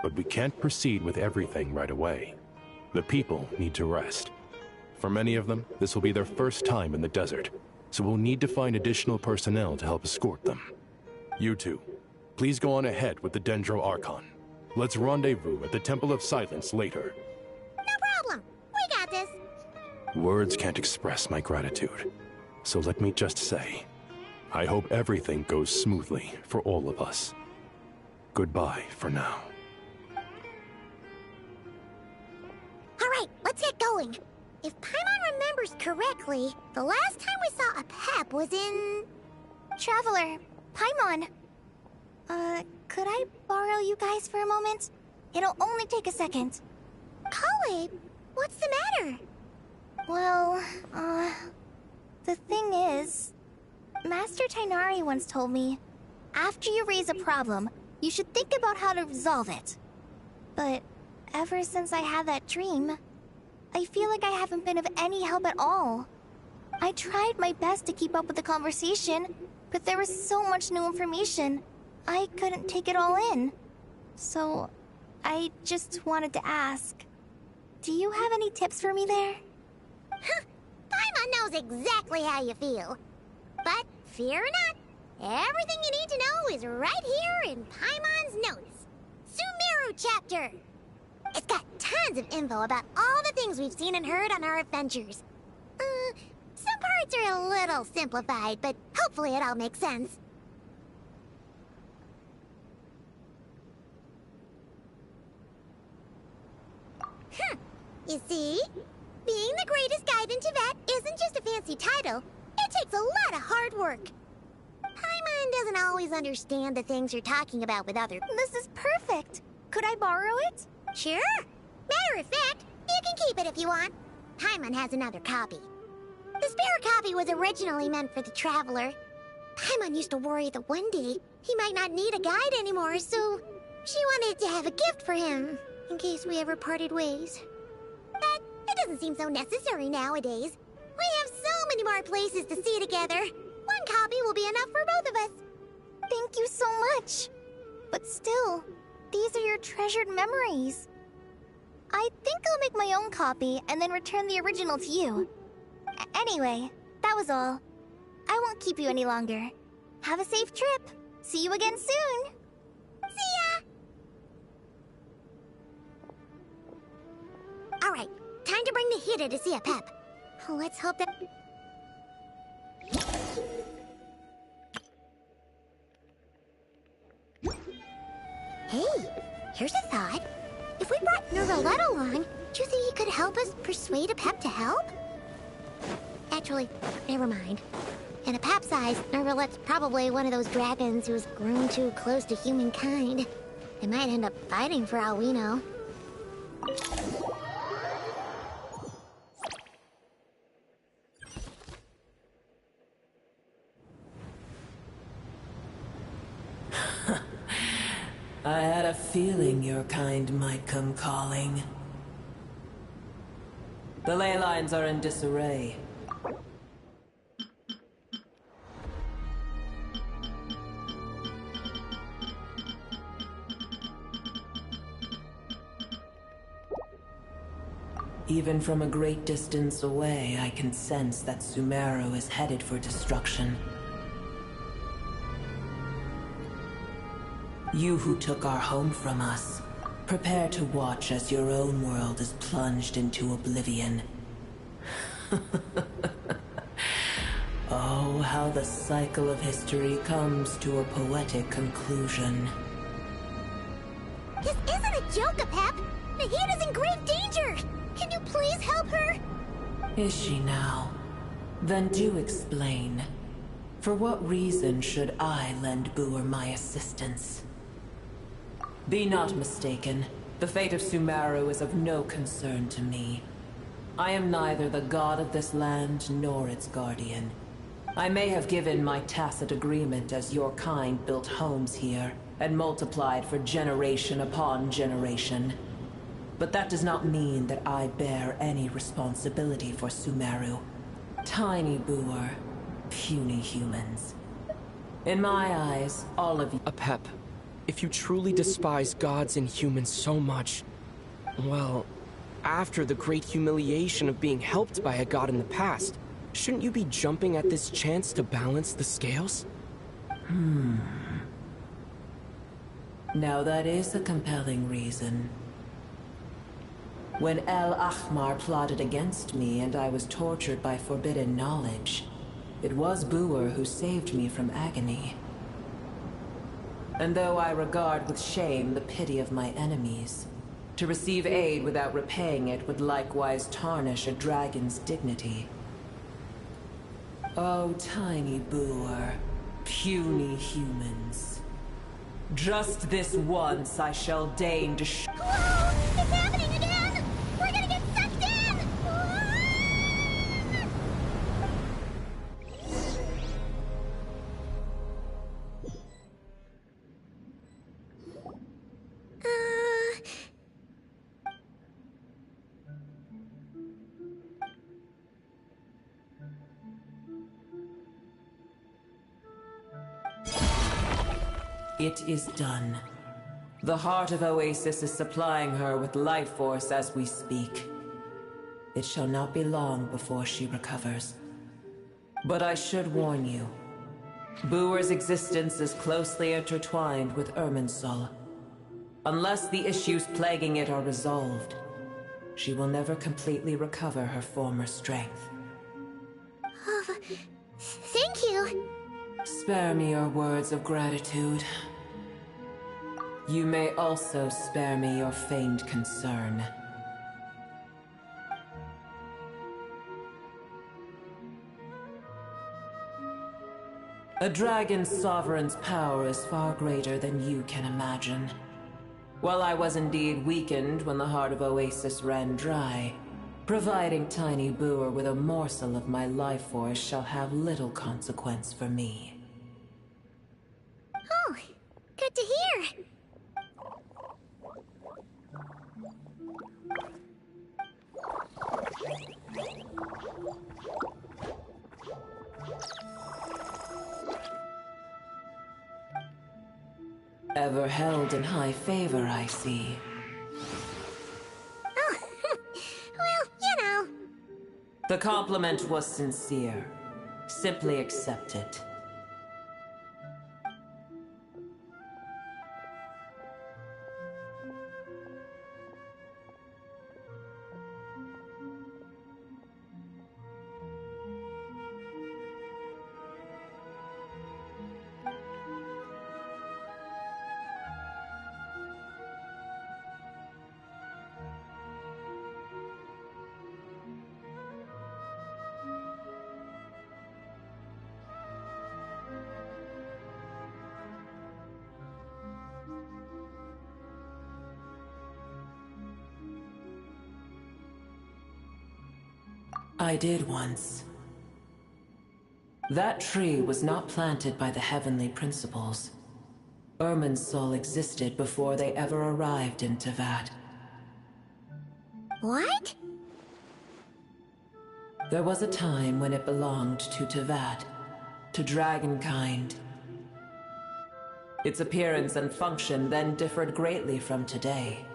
But we can't proceed with everything right away. The people need to rest. For many of them, this will be their first time in the desert, so we'll need to find additional personnel to help escort them. You two, please go on ahead with the Dendro Archon. Let's rendezvous at the Temple of Silence later.
No problem. We got this.
Words can't express my gratitude. So let me just say, I hope everything goes smoothly for all of us. Goodbye for now.
Alright, let's get going. If Paimon remembers correctly, the last time we saw a Pep was in...
Traveler, Paimon. Could I borrow you guys for a moment? It'll only take a second.
Kale, what's the matter?
Well, the thing is... Master Tighnari once told me, after you raise a problem, you should think about how to resolve it. But ever since I had that dream, I feel like I haven't been of any help at all. I tried my best to keep up with the conversation, but there was so much new information, I couldn't take it all in. So, I just wanted to ask, do you have any tips for me there?
Huh, Paimon knows exactly how you feel. But fear not, everything you need to know is right here in Paimon's notes. Sumeru chapter! It's got tons of info about all the things we've seen and heard on our adventures. Some parts are a little simplified, but hopefully it all makes sense. You see? Being the greatest guide in Tibet isn't just a fancy title. It takes a lot of hard work. Paimon doesn't always understand the things you're talking about with others.
This is perfect. Could I borrow it?
Sure. Matter of fact, you can keep it if you want. Paimon has another copy. The spare copy was originally meant for the Traveler. Paimon used to worry that one day he might not need a guide anymore, so she wanted to have a gift for him, in case we ever parted ways. But it doesn't seem so necessary nowadays. We have so many more places to see together. One copy will be enough for both of us.
Thank you so much. But still, these are your treasured memories. I think I'll make my own copy and then return the original to you. Anyway, that was all. I won't keep you any longer. Have a safe trip. See you again soon.
See ya! Alright, time to bring the Hida to see a Pep. Let's hope that... Hey, here's a thought. If we brought Nervalette along, do you think he could help us persuade a Pep to help? Actually, never mind. In a Pep size, Nervalette's probably one of those dragons who's grown too close to humankind. They might end up fighting for all we know.
I had a feeling your kind might come calling. The ley lines are in disarray. Even from a great distance away, I can sense that Sumeru is headed for destruction. You who took our home from us, prepare to watch as your own world is plunged into oblivion. Oh, how the cycle of history comes to a poetic conclusion.
This isn't a joke, Pep! Nahida's in grave danger! Can you please help her?
Is she now? Then do explain. For what reason should I lend Boor my assistance? Be not mistaken. The fate of Sumeru is of no concern to me. I am neither the god of this land nor its guardian. I may have given my tacit agreement as your kind built homes here and multiplied for generation upon generation. But that does not mean that I bear any responsibility for Sumeru. Tiny Boor, puny humans. In my eyes, all of you—
Apep, if you truly despise gods and humans so much, well, after the great humiliation of being helped by a god in the past, shouldn't you be jumping at this chance to balance the scales?
Now that is a compelling reason. When El Ahmar plotted against me and I was tortured by forbidden knowledge, it was Boer who saved me from agony. And though I regard with shame the pity of my enemies, to receive aid without repaying it would likewise tarnish a dragon's dignity. Oh, tiny Boer, puny humans. Just this once I shall deign to
Whoa! It's happening again! We're gonna get sucked in!
It is done. The heart of Oasis is supplying her with life force as we speak. It shall not be long before she recovers. But I should warn you. Boer's existence is closely intertwined with Irminsul. Unless the issues plaguing it are resolved, she will never completely recover her former strength.
Oh, thank you.
Spare me your words of gratitude. You may also spare me your feigned concern. A dragon's sovereign's power is far greater than you can imagine. While I was indeed weakened when the heart of Oasis ran dry, providing Tiny Boer with a morsel of my life force shall have little consequence for me.
Oh, good to hear.
Ever held in high favor, I see.
Oh, well, you know.
The compliment was sincere. Simply accept it. I did once. That tree was not planted by the heavenly principles. Irminsul existed before they ever arrived in Teyvat.
What?
There was a time when it belonged to Teyvat, to dragonkind. Its appearance and function then differed greatly from today.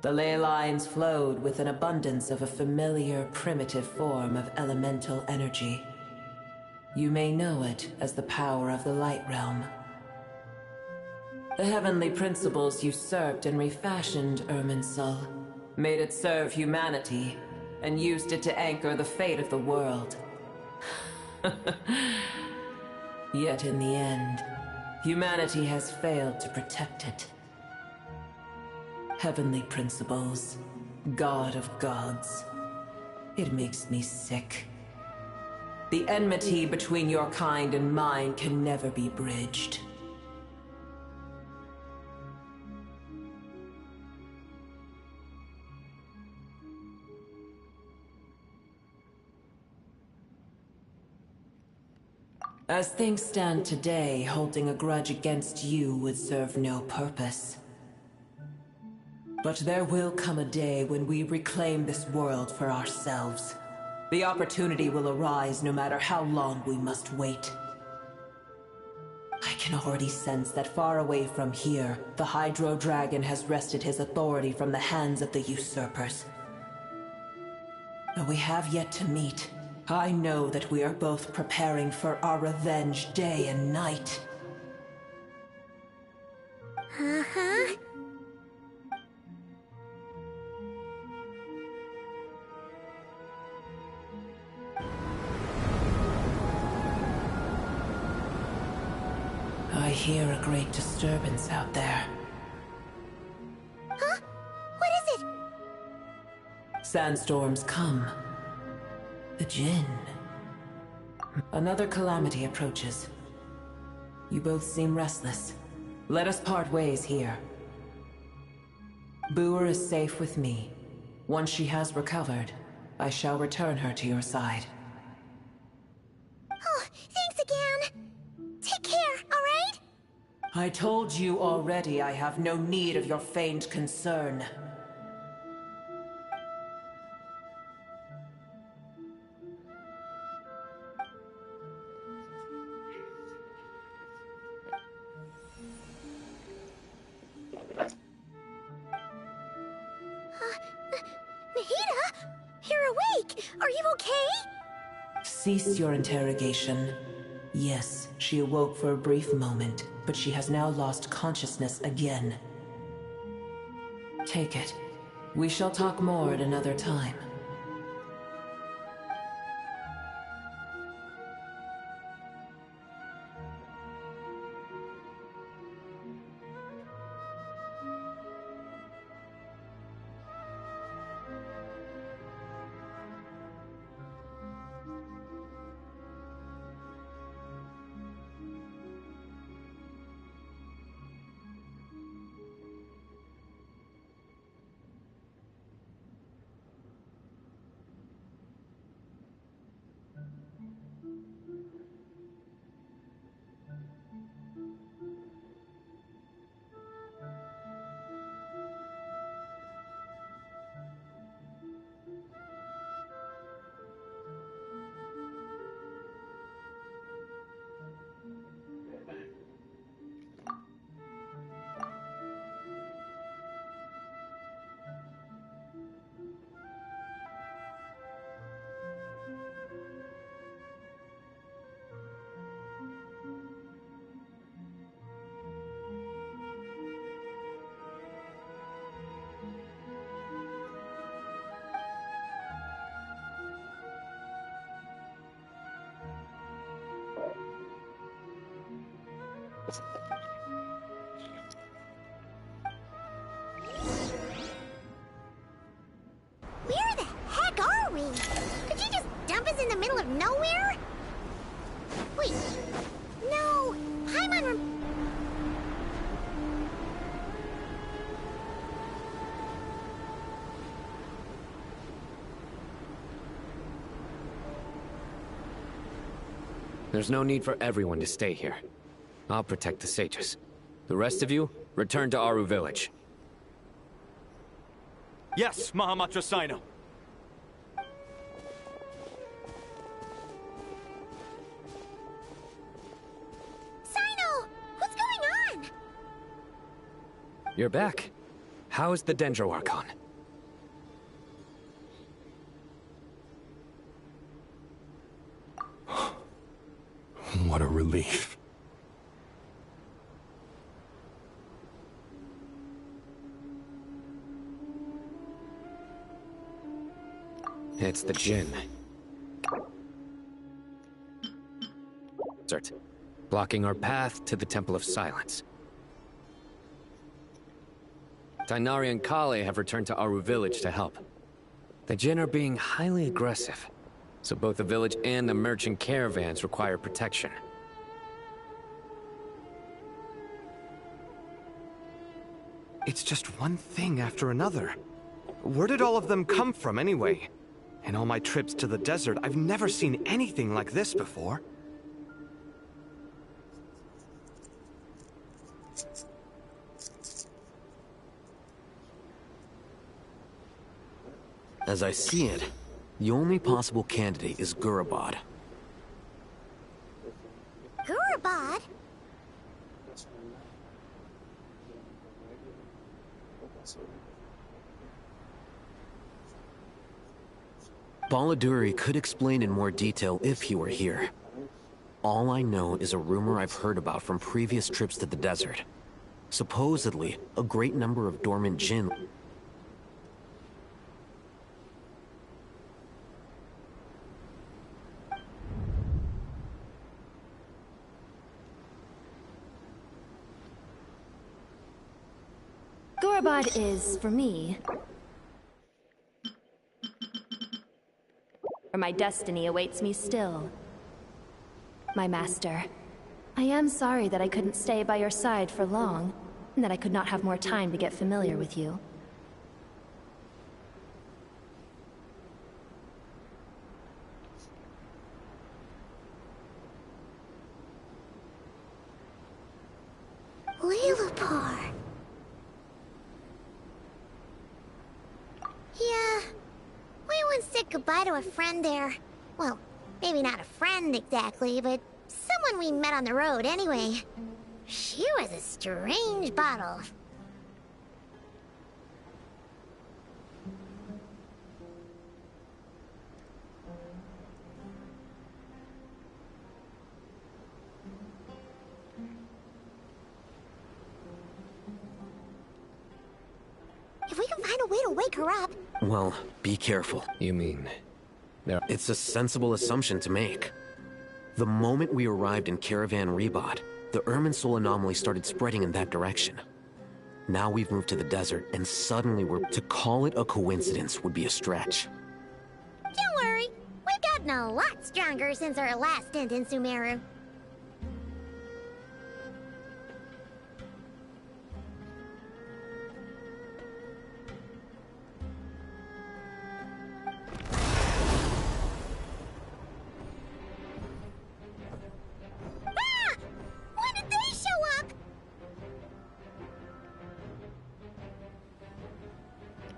The ley lines flowed with an abundance of a familiar, primitive form of elemental energy. You may know it as the power of the Light Realm. The heavenly principles usurped and refashioned Irminsul, made it serve humanity, and used it to anchor the fate of the world. Yet in the end, humanity has failed to protect it. Heavenly principles, God of gods. It makes me sick. The enmity between your kind and mine can never be bridged. As things stand today, holding a grudge against you would serve no purpose. But there will come a day when we reclaim this world for ourselves. The opportunity will arise no matter how long we must wait. I can already sense that far away from here, the Hydro Dragon has wrested his authority from the hands of the usurpers. Though we have yet to meet, I know that we are both preparing for our revenge day and night. hear a great disturbance out there.
Huh? What is it?
Sandstorms come. The Jinn. Another calamity approaches. You both seem restless. Let us part ways here. Boer is safe with me. Once she has recovered, I shall return her to your side.
Oh, thanks again. Take care, alright?
I told you already I have no need of your feigned concern.
Nahida? You're awake! Are you okay?
Cease your interrogation. Yes, she awoke for a brief moment, but she has now lost consciousness again. Take it. We shall talk more at another time.
Where the heck are we? Did you just dump us in the middle of nowhere? Wait. No. Paimon
There's no need for everyone to stay here. I'll protect the sages. The rest of you, return to Aru village.
Yes, Mahamatra Sino.
Sino! What's going on?
You're back. How's the Dendro Archon?
What a relief.
It's the Jinn. Blocking our path to the Temple of Silence. Tighnari and Kale have returned to Aru village to help. The Jinn are being highly aggressive, so both the village and the merchant caravans require protection.
It's just one thing after another. Where did all of them come from anyway? In all my trips to the desert, I've never seen anything like this before.
As I see it, the only possible candidate is Gurabad.
Gurabad?
Baladuri could explain in more detail if he were here. All I know is a rumor I've heard about from previous trips to the desert. Supposedly, a great number of dormant Jinn
Korobod is, for me, where my destiny awaits me still. My master, I am sorry that I couldn't stay by your side for long, and that I could not have more time to get familiar with you.
Lilipar. Yeah, we once said goodbye to a friend there. Well, maybe not a friend exactly, but someone we met on the road anyway. She was a strange bottle. If we can find a way to wake her up...
Well, be careful.
You mean...
It's a sensible assumption to make. The moment we arrived in Caravan Rebot, the Irminsul anomaly started spreading in that direction. Now we've moved to the desert, and suddenly to call it a coincidence would be a stretch.
Don't worry, we've gotten a lot stronger since our last stint in Sumeru.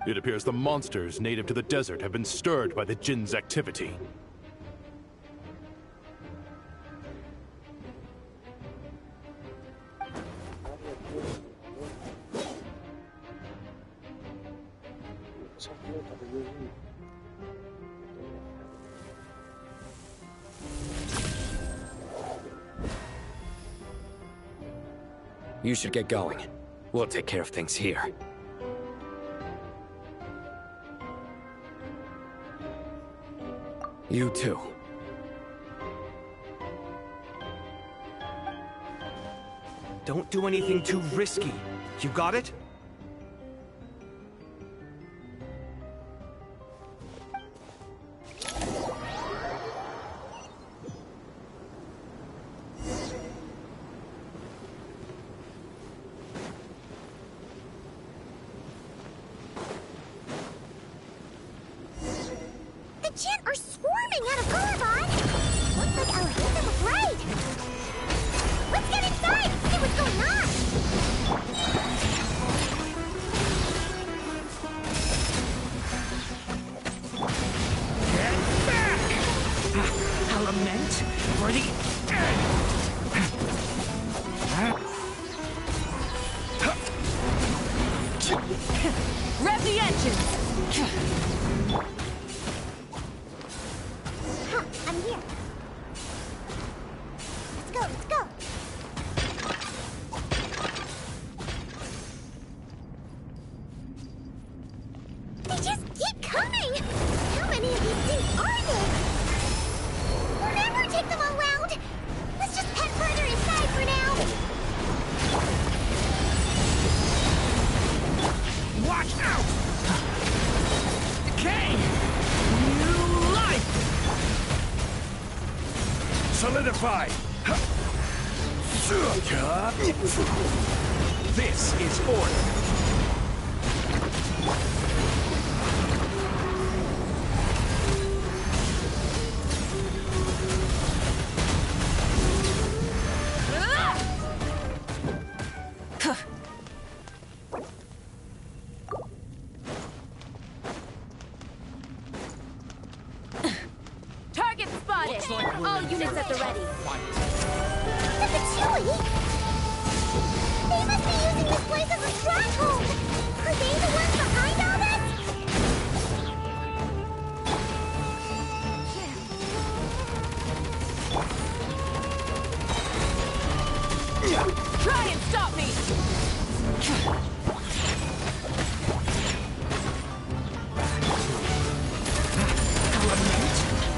It appears the monsters native to the desert have been stirred by the Jinn's activity.
You should get going. We'll take care of things here. You too.
Don't do anything too risky. You got it?
The Jinn are swarming out of Korobod! Looks like Alhazan was right! Let's get inside and see what's going on!
Get back! A lament for the end!
Rev the engines!
I'm here. Let's go, let's go. They just keep coming! How many of these things are there? We'll never take them all out! Let's just head further inside for now!
Watch out! Decay! New life! Solidify! This is order.
Target spotted! All units at the ready.
That's a Chewie! They must be using this place as a stronghold! Are they the ones behind all this?
Try and stop me!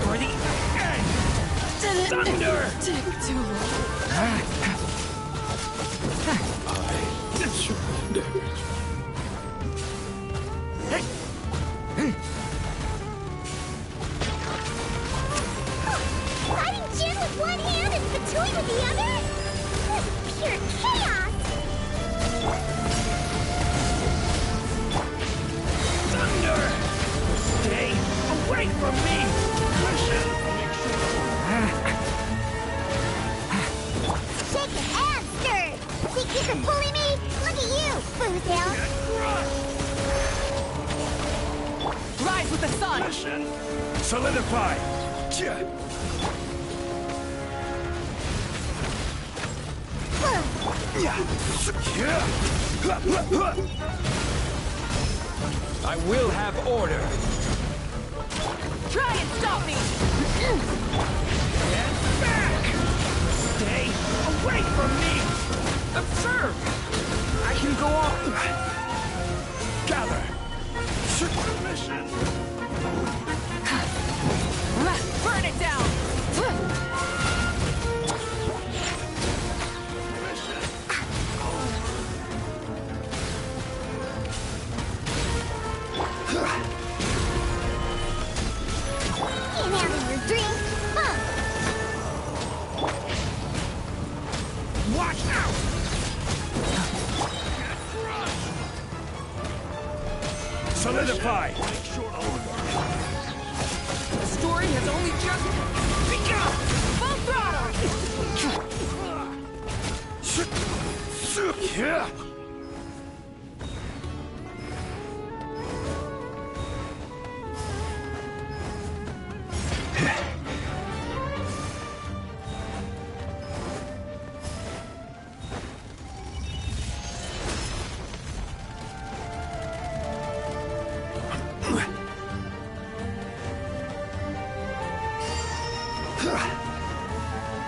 For the end! Thunder!
Take too long.
I surrender.
the others? This is pure chaos!
Thunder! Stay away from me!
Shaken and stirred! Think you can bully me? Look at you, Boozhill!
Rise with the sun!
Solidify! I will have order!
Try and stop me!
Get back! Stay away from me! Observe! I can go on! Gather! Mission!
Burn it down!
Can't handle your drink, huh?
Watch out! Solidify!
The story has only just begun! Full throttle!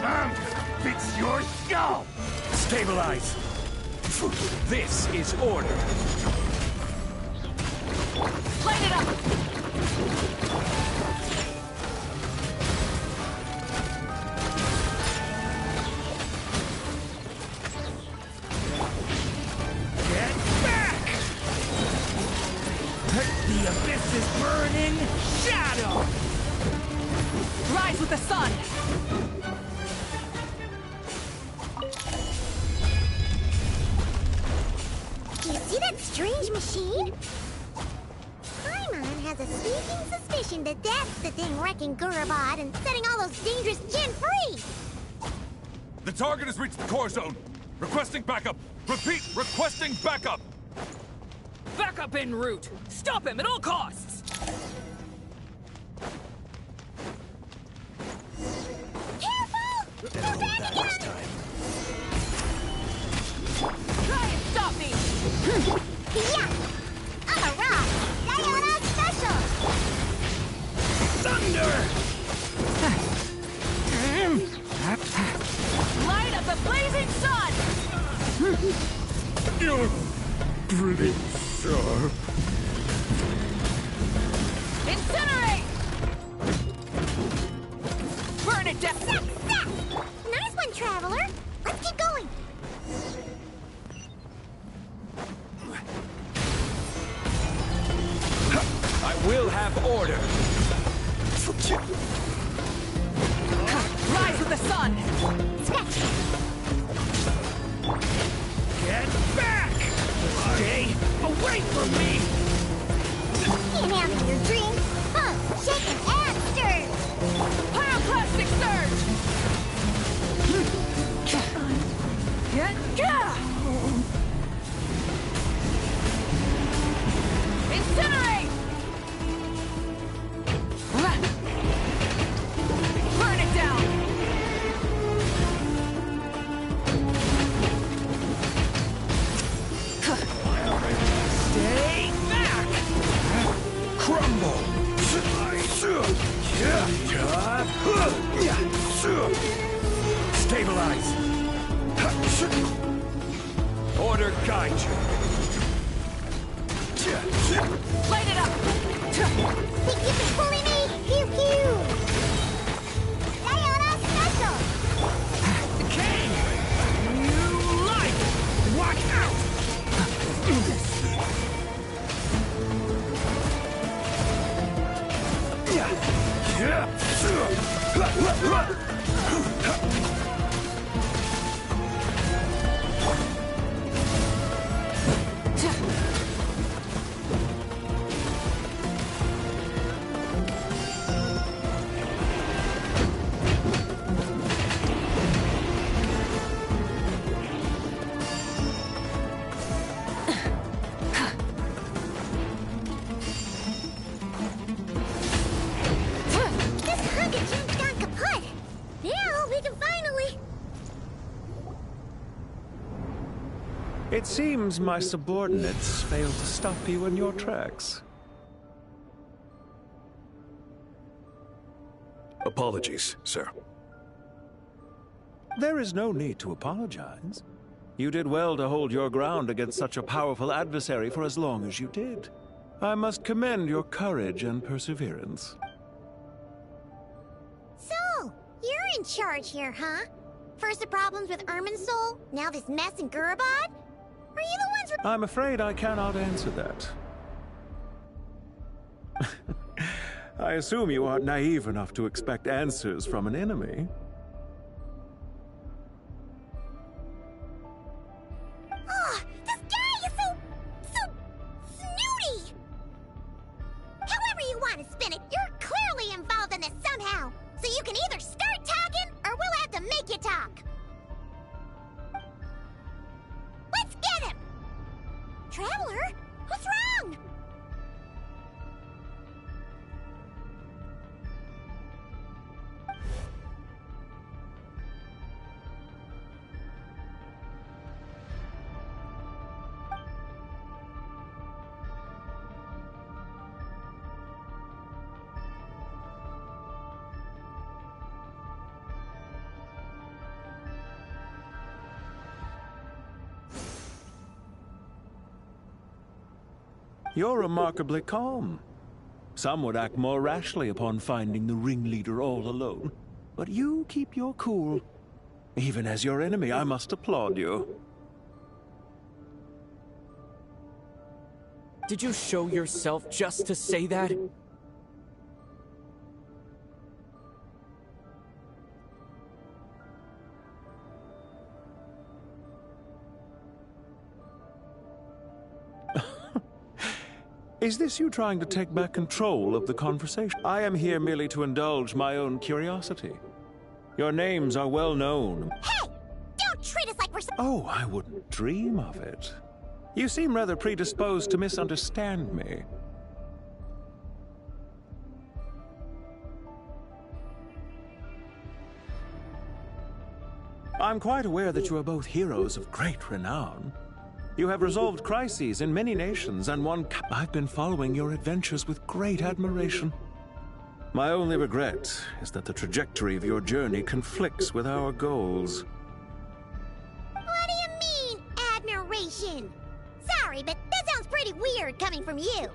I'm gonna fix your skull! Stabilize! This is order!
Light it up!
Get back! The abyss is burning shadow!
Rise with the sun!
Do you see that strange machine? Paimon has a sneaking suspicion that that's the thing wrecking Gurabad and setting all those dangerous Jinn free!
The target has reached the core zone. Requesting backup. Repeat, requesting backup.
Backup en route! Stop him at all costs!
Careful! They're panicking!
Try and stop me!
Yeah! I'm a rock! Diana special!
Thunder!
Light of the blazing sun!
You're pretty sharp.
Incinerate! Burn it down!
Sack, sack! Nice one, Traveler! Let's keep going!
I will have order.
Rise with the sun!
Scratch!
Get back! Stay away from me!
Can't handle your drink, huh? Shaken and stirred!
Pyroclastic surge! Incinerate! Burn it down!
Stay back! Crumble! Stabilize! Order guide you!
Light it up!
Think you can bully me? Pew pew! Diana special!
King! You like! Watch out!
Finally!
It seems my subordinates failed to stop you in your tracks.
Apologies, sir.
There is no need to apologize. You did well to hold your ground against such a powerful adversary for as long as you did. I must commend your courage and perseverance.
So, you're in charge here, huh? First the problems with Irminsul, now this mess in Gurabad? Are you the ones
I'm afraid I cannot answer that. I assume you aren't naive enough to expect answers from an enemy.
Oh, this guy is so snooty! However you want to spin it, you're clearly involved in this somehow. So you can either start talking, or we'll have to make you talk. Let's get him! Traveler, what's wrong?
You're remarkably calm. Some would act more rashly upon finding the ringleader all alone. But you keep your cool. Even as your enemy, I must applaud you.
Did you show yourself just to say that?
Is this you trying to take back control of the conversation? I am here merely to indulge my own curiosity. Your names are well known.
Hey! Don't treat us like we're
Oh, I wouldn't dream of it. You seem rather predisposed to misunderstand me. I'm quite aware that you are both heroes of great renown. You have resolved crises in many nations and won. I've been following your adventures with great admiration. My only regret is that the trajectory of your journey conflicts with our goals.
What do you mean, admiration? Sorry, but that sounds pretty weird coming from you.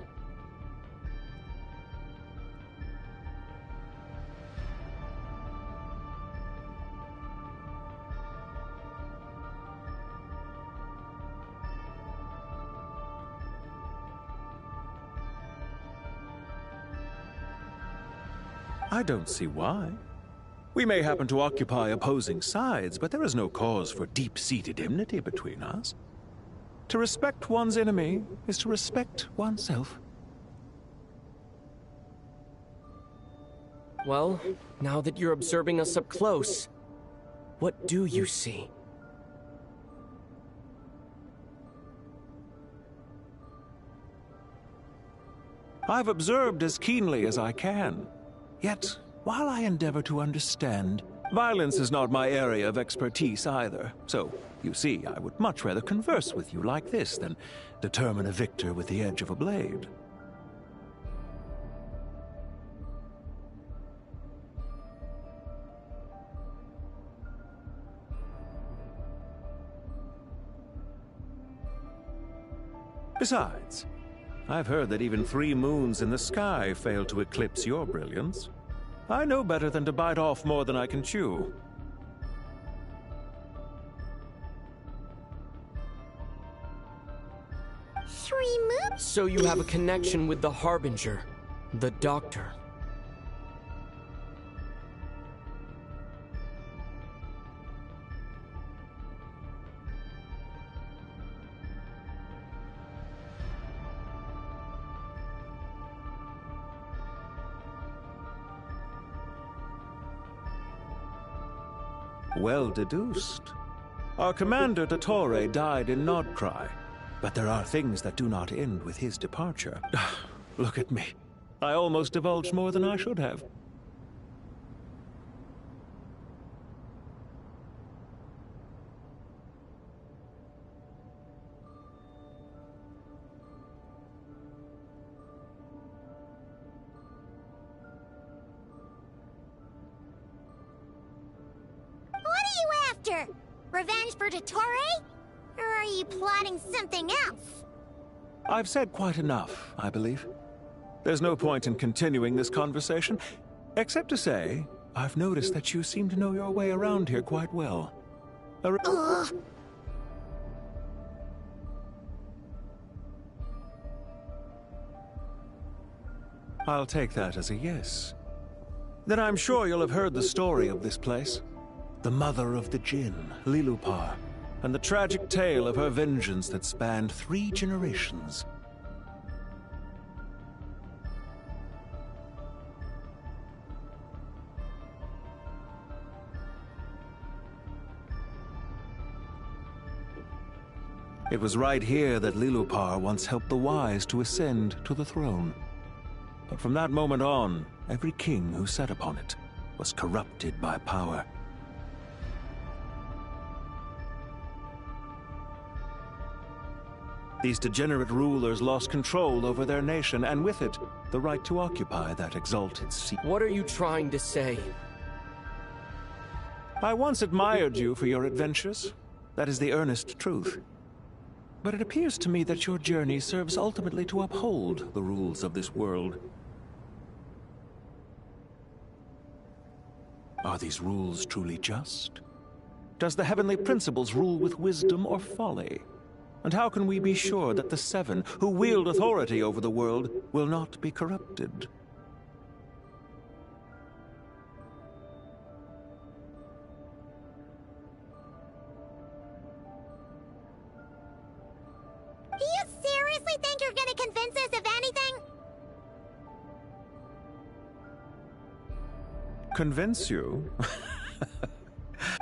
I don't see why. We may happen to occupy opposing sides, but there is no cause for deep-seated enmity between us. To respect one's enemy is to respect oneself.
Well, now that you're observing us up close, what do you see?
I've observed as keenly as I can. Yet, while I endeavor to understand, violence is not my area of expertise either. So, you see, I would much rather converse with you like this than determine a victor with the edge of a blade. Besides, I've heard that even 3 moons in the sky fail to eclipse your brilliance. I know better than to bite off more than I can chew.
So you have a connection with the Harbinger, the Doctor.
Well deduced. Our commander, Dottore, died in Nodcry, but there are things that do not end with his departure. Look at me. I almost divulged more than I should have.
after? Revenge for dottore? Or are you plotting something else?
I've said quite enough, I believe. There's no point in continuing this conversation, except to say, I've noticed that you seem to know your way around here quite well. I'll take that as a yes. Then I'm sure you'll have heard the story of this place. The mother of the Jinn, Lilupar, and the tragic tale of her vengeance that spanned 3 generations. It was right here that Lilupar once helped the wise to ascend to the throne. But from that moment on, every king who sat upon it was corrupted by power. These degenerate rulers lost control over their nation, and with it, the right to occupy that exalted seat.
What are you trying to say?
I once admired you for your adventures. That is the earnest truth. But it appears to me that your journey serves ultimately to uphold the rules of this world. Are these rules truly just? Does the heavenly principles rule with wisdom or folly? And how can we be sure that the 7 who wield authority over the world will not be corrupted?
Do you seriously think you're gonna convince us of anything?
Convince you?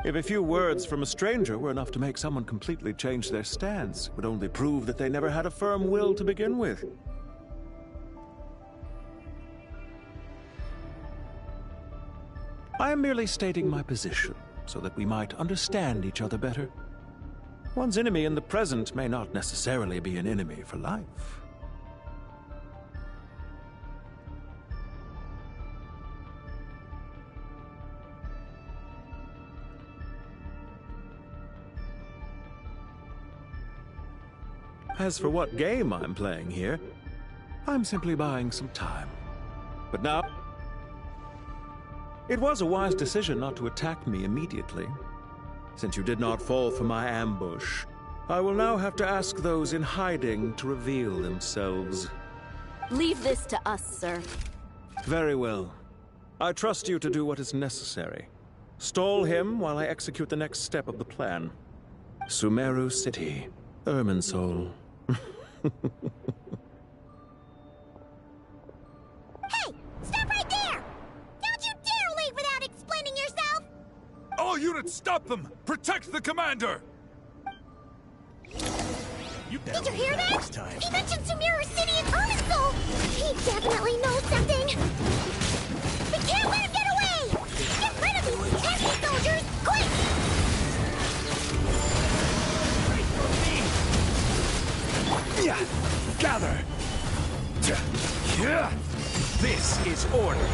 If a few words from a stranger were enough to make someone completely change their stance, it would only prove that they never had a firm will to begin with. I am merely stating my position, so that we might understand each other better. One's enemy in the present may not necessarily be an enemy for life. As for what game I'm playing here, I'm simply buying some time. But now, it was a wise decision not to attack me immediately. Since you did not fall for my ambush, I will now have to ask those in hiding to reveal themselves.
Leave this to us, sir.
Very well. I trust you to do what is necessary. Stall him while I execute the next step of the plan. Sumeru City, Irminsul.
Hey! Stop right there! Don't you dare leave without explaining yourself!
All units, stop them! Protect the commander!
Did you hear that? He mentioned Sumeru City and Irminsul! He definitely knows something! We can't let him get away! Get rid of these pesky soldiers, quick!
Yeah, gather! This is order!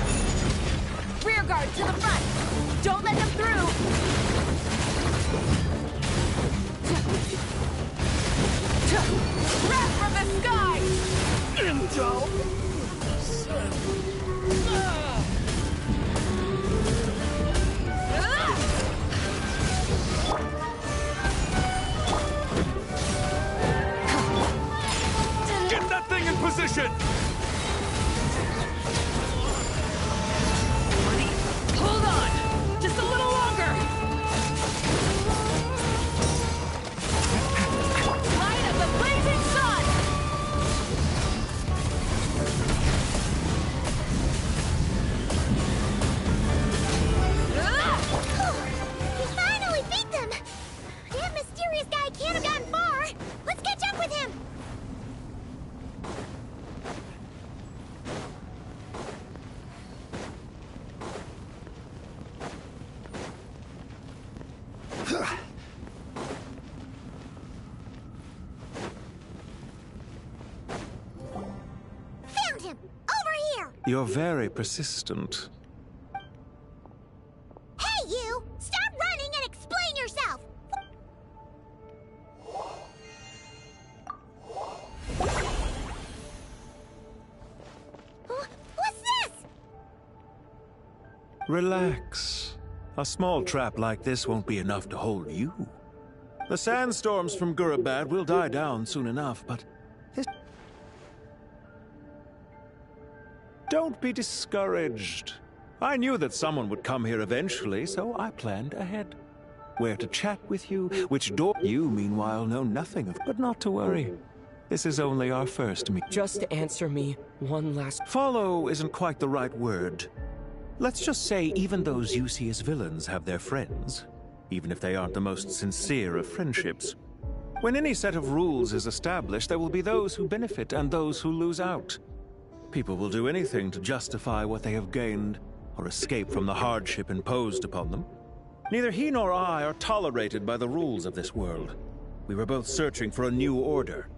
Rear guard to the front! Don't let them through! Wrath from the sky!
Intel!
Get that thing in position!
Hold on! Just a little longer! Light of the blazing sun!
We finally beat them! That mysterious guy can't have gotten far! Let's catch up with him! Found him! Over here!
You're very persistent.
Hey, you! Stop running and explain yourself!
Relax. A small trap like this won't be enough to hold you. The sandstorms from Gurabad will die down soon enough, but this... Don't be discouraged. I knew that someone would come here eventually, so I planned ahead. Where to chat with you, which door... You, meanwhile, know nothing of... But not to worry. This is only our first meet.
Just answer me one last...
Follow isn't quite the right word. Let's just say even those you see as villains have their friends, even if they aren't the most sincere of friendships. When any set of rules is established, there will be those who benefit and those who lose out. People will do anything to justify what they have gained, or escape from the hardship imposed upon them. Neither he nor I are tolerated by the rules of this world. We were both searching for a new order.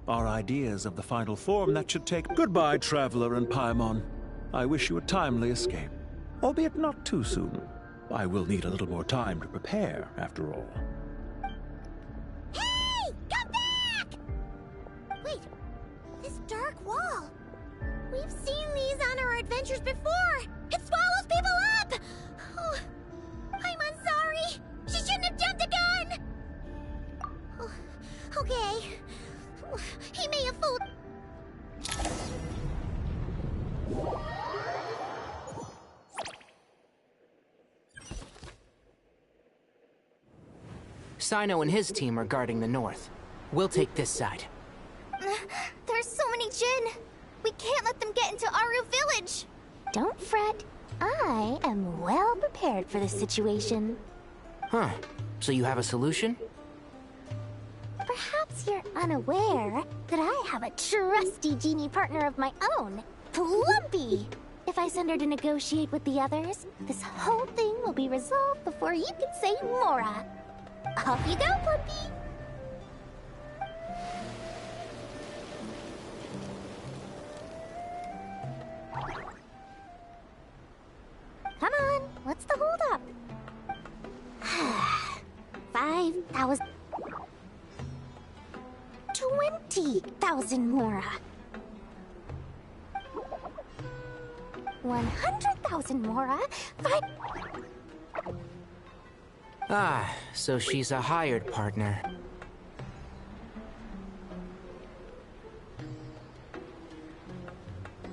Our ideas of the final form that should take... Goodbye, Traveler and Paimon. I wish you a timely escape. Albeit not too soon. I will need a little more time to prepare, after all.
Hey! Come back! Wait, this dark wall. We've seen these on our adventures before. It swallows people up! Oh, I'm sorry. She shouldn't have jumped the gun! Oh, okay. He may have fooled...
Sino and his team are guarding the north. We'll take this side.
There's so many Jin. We can't let them get into Aru Village.
Don't fret. I am well prepared for this situation.
Huh. So you have a solution?
Perhaps you're unaware that I have a trusty genie partner of my own, Plumpy. If I send her to negotiate with the others, this whole thing will be resolved before you can say Mora. Off you go, Plumpy! Come on, what's the holdup? 5,000... 20,000 Mora. 100,000 Mora. 5...
Ah, so she's a hired partner.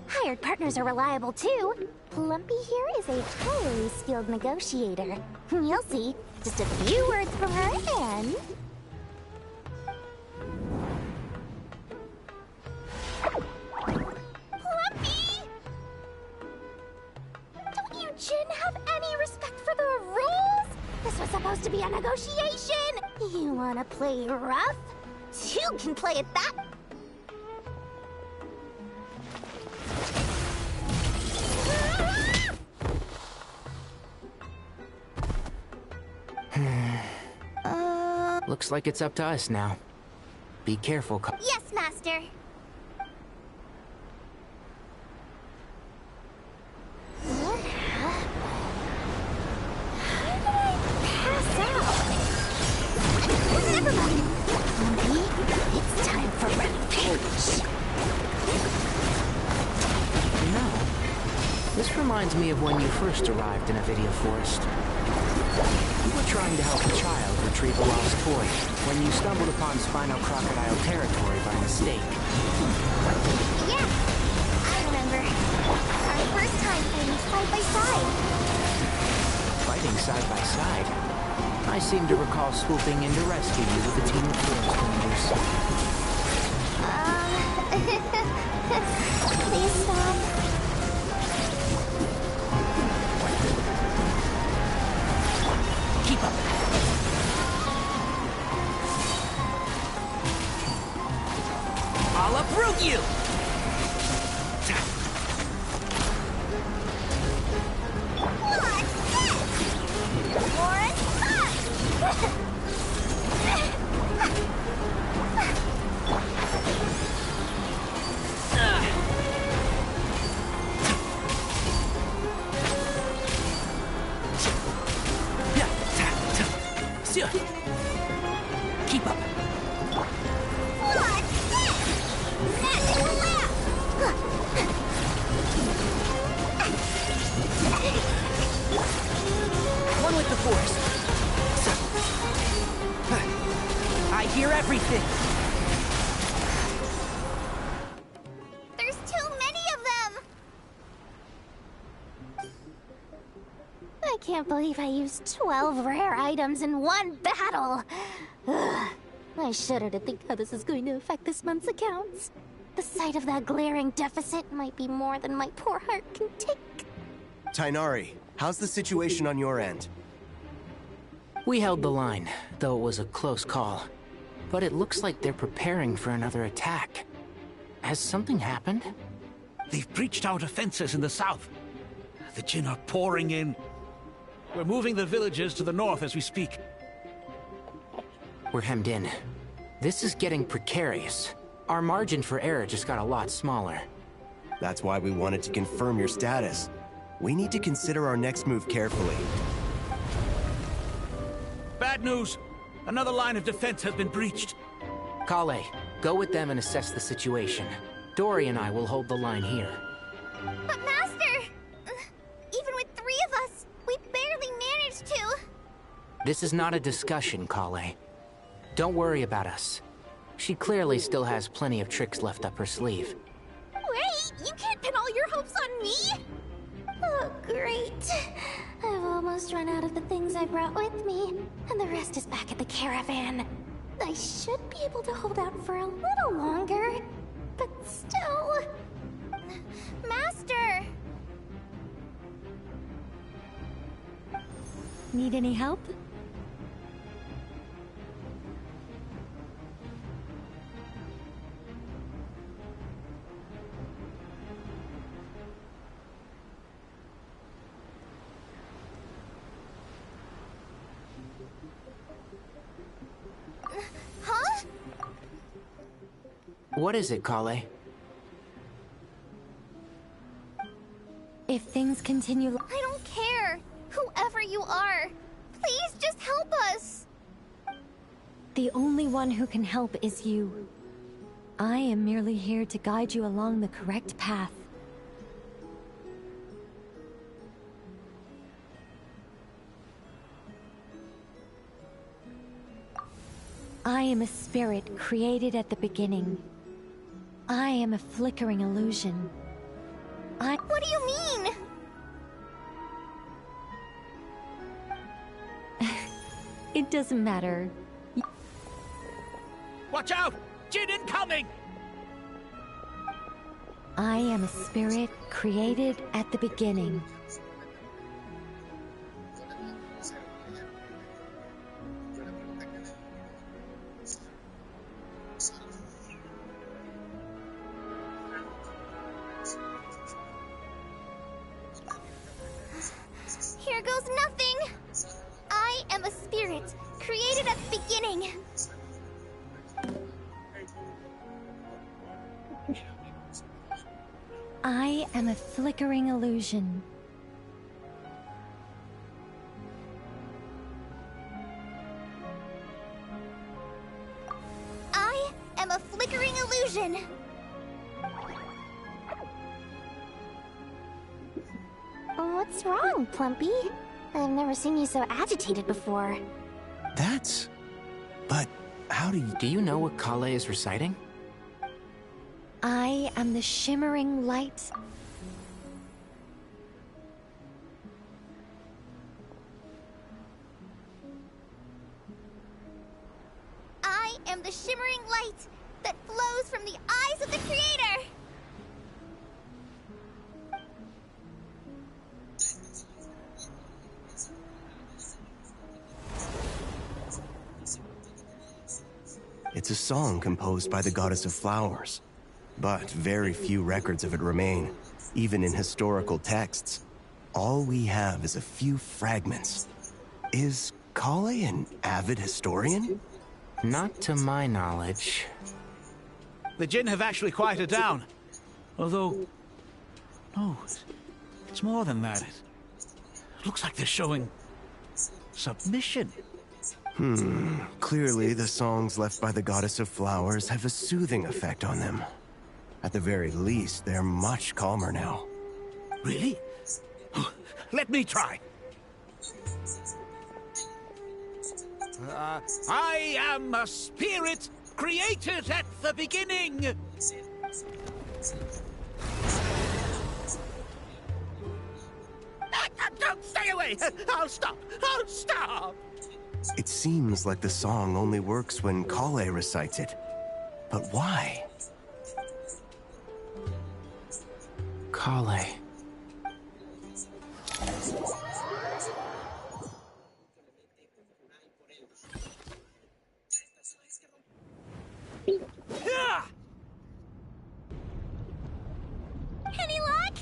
Hired partners are reliable too. Plumpy here is a highly skilled negotiator. You'll see. Just a few words from her and... Plumpy! Don't you Jin have any respect for the rules? This was supposed to be a negotiation! You wanna play rough? You can play it that...
Looks like it's up to us now. Be careful,
Yes, Master.
Never mind. Plumpy, it's time for rampage.
You know, this reminds me of when you first arrived in Avidia Forest. You were trying to help a child retrieve a lost toy when you stumbled upon Spino Crocodile territory by mistake.
Yeah, I remember. Our first time fighting side by side.
Fighting side by side? I seem to recall swooping in to rescue you with a team of forest rangers.
Please stop.
Keep up. I'll uproot you! Keep up. one with the Force. I hear everything.
There's too many of them! I can't believe I used 12 rare items in one battle! Ugh. I shudder to think how this is going to affect this month's accounts. The sight of that glaring deficit might be more than my poor heart can take.
Tighnari, how's the situation on your end?
We held the line, though it was a close call. But it looks like they're preparing for another attack. Has something happened?
They've breached our defenses in the south. The Jinn are pouring in. We're moving the villagers to the north as we speak.
We're hemmed in. This is getting precarious. Our margin for error just got a lot smaller.
That's why we wanted to confirm your status. We need to consider our next move carefully.
Bad news! Another line of defense has been breached.
Kale, go with them and assess the situation. Dory and I will hold the line here.
But Master! Even with 3 of us, we barely managed to.
This is not a discussion, Kale. Don't worry about us. She clearly still has plenty of tricks left up her sleeve.
Wait, you can't pin all your hopes on me? Oh, great. I've almost run out of the things I brought with me, and the rest is back at the caravan. I should be able to hold out for a little longer, but still... Master!
Need any help?
Huh?
What is it, Kale?
If things continue...
I don't care! Whoever you are! Please just help us!
The only one who can help is you. I am merely here to guide you along the correct path. I am a spirit created at the beginning. I am a flickering illusion.
What do you mean?
It doesn't matter.
Watch out! Jinn incoming!
I am a spirit created at the beginning.
Here goes nothing! I am a spirit, created at the beginning.
I am a flickering illusion.
I am a flickering illusion. What's wrong, Plumpy? I've never seen you so agitated before.
That's... But how do you...
Do you know what Kale is reciting?
I am the shimmering light.
I am the shimmering light that flows from the eyes of the Creator!
It's a song composed by the goddess of flowers. But very few records of it remain, even in historical texts. All we have is a few fragments. Is Kale an avid historian?
Not to my knowledge.
The Jinn have actually quieted down. Although... No, it's more than that. It looks like they're showing... submission.
Clearly the songs left by the goddess of flowers have a soothing effect on them. At the very least, they're much calmer now.
Really? Let me try. I am a spirit created at the beginning. Don't stay away! I'll stop! I'll stop!
It seems like the song only works when Kale recites it. But why?
Kale.
Any luck?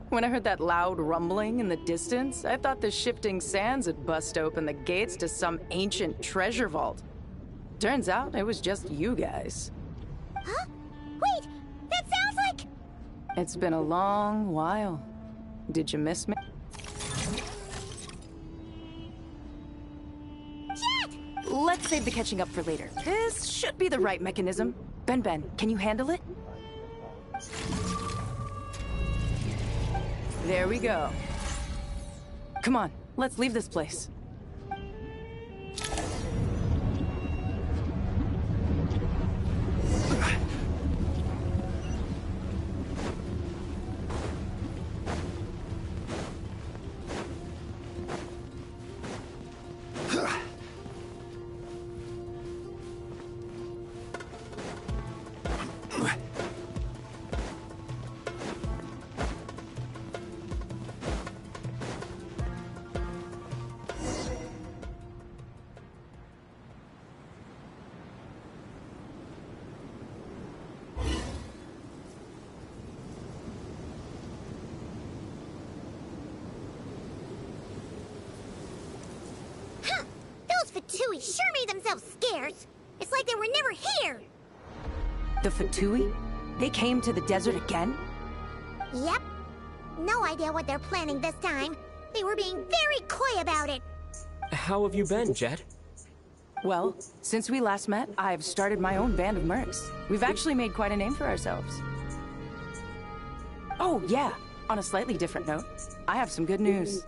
When I heard that loud rumbling in the distance, I thought the shifting sands had bust open the gates to some ancient treasure vault. Turns out it was just you guys.
Huh? Wait, that sounds like...
It's been a long while. Did you miss me?
Jet!
Let's save the catching up for later. This should be the right mechanism. Ben, can you handle it? There we go. Come on, let's leave this place.
Fatui sure made themselves scarce. It's like they were never here.
The Fatui? They came to the desert again?
Yep. No idea what they're planning this time. They were being very coy about it.
How have you been, Jet?
Well, since we last met, I've started my own band of mercs. We've actually made quite a name for ourselves. Oh, yeah. On a slightly different note, I have some good news.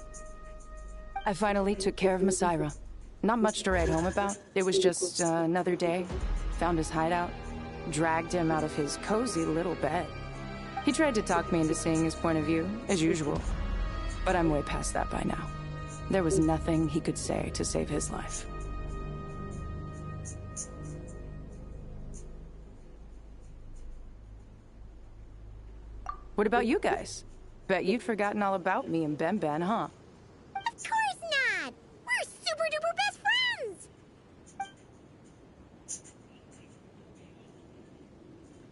I finally took care of Masaira. Not much to write home about. It was just another day. Found his hideout. Dragged him out of his cozy little bed. He tried to talk me into seeing his point of view, as usual. But I'm way past that by now. There was nothing he could say to save his life. What about you guys? Bet you'd forgotten all about me and Ben, huh?
Of course not! We're super duper best friends!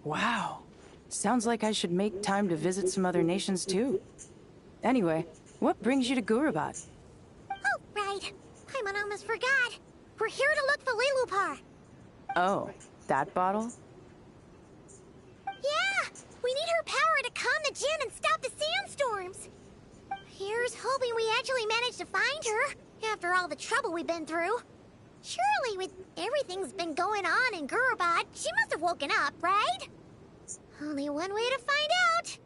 Wow. Sounds like I should make time to visit some other nations too. Anyway, what brings you to Gurabat?
Oh, right. I almost forgot. We're here to look for Lilupar.
Oh, that bottle?
Yeah! We need her power to calm the Jinn and stop the sandstorms. Here's hoping we actually manage to find her, after all the trouble we've been through. Surely, with everything's been going on in Gurabat, she must have woken up, right? Only one way to find out.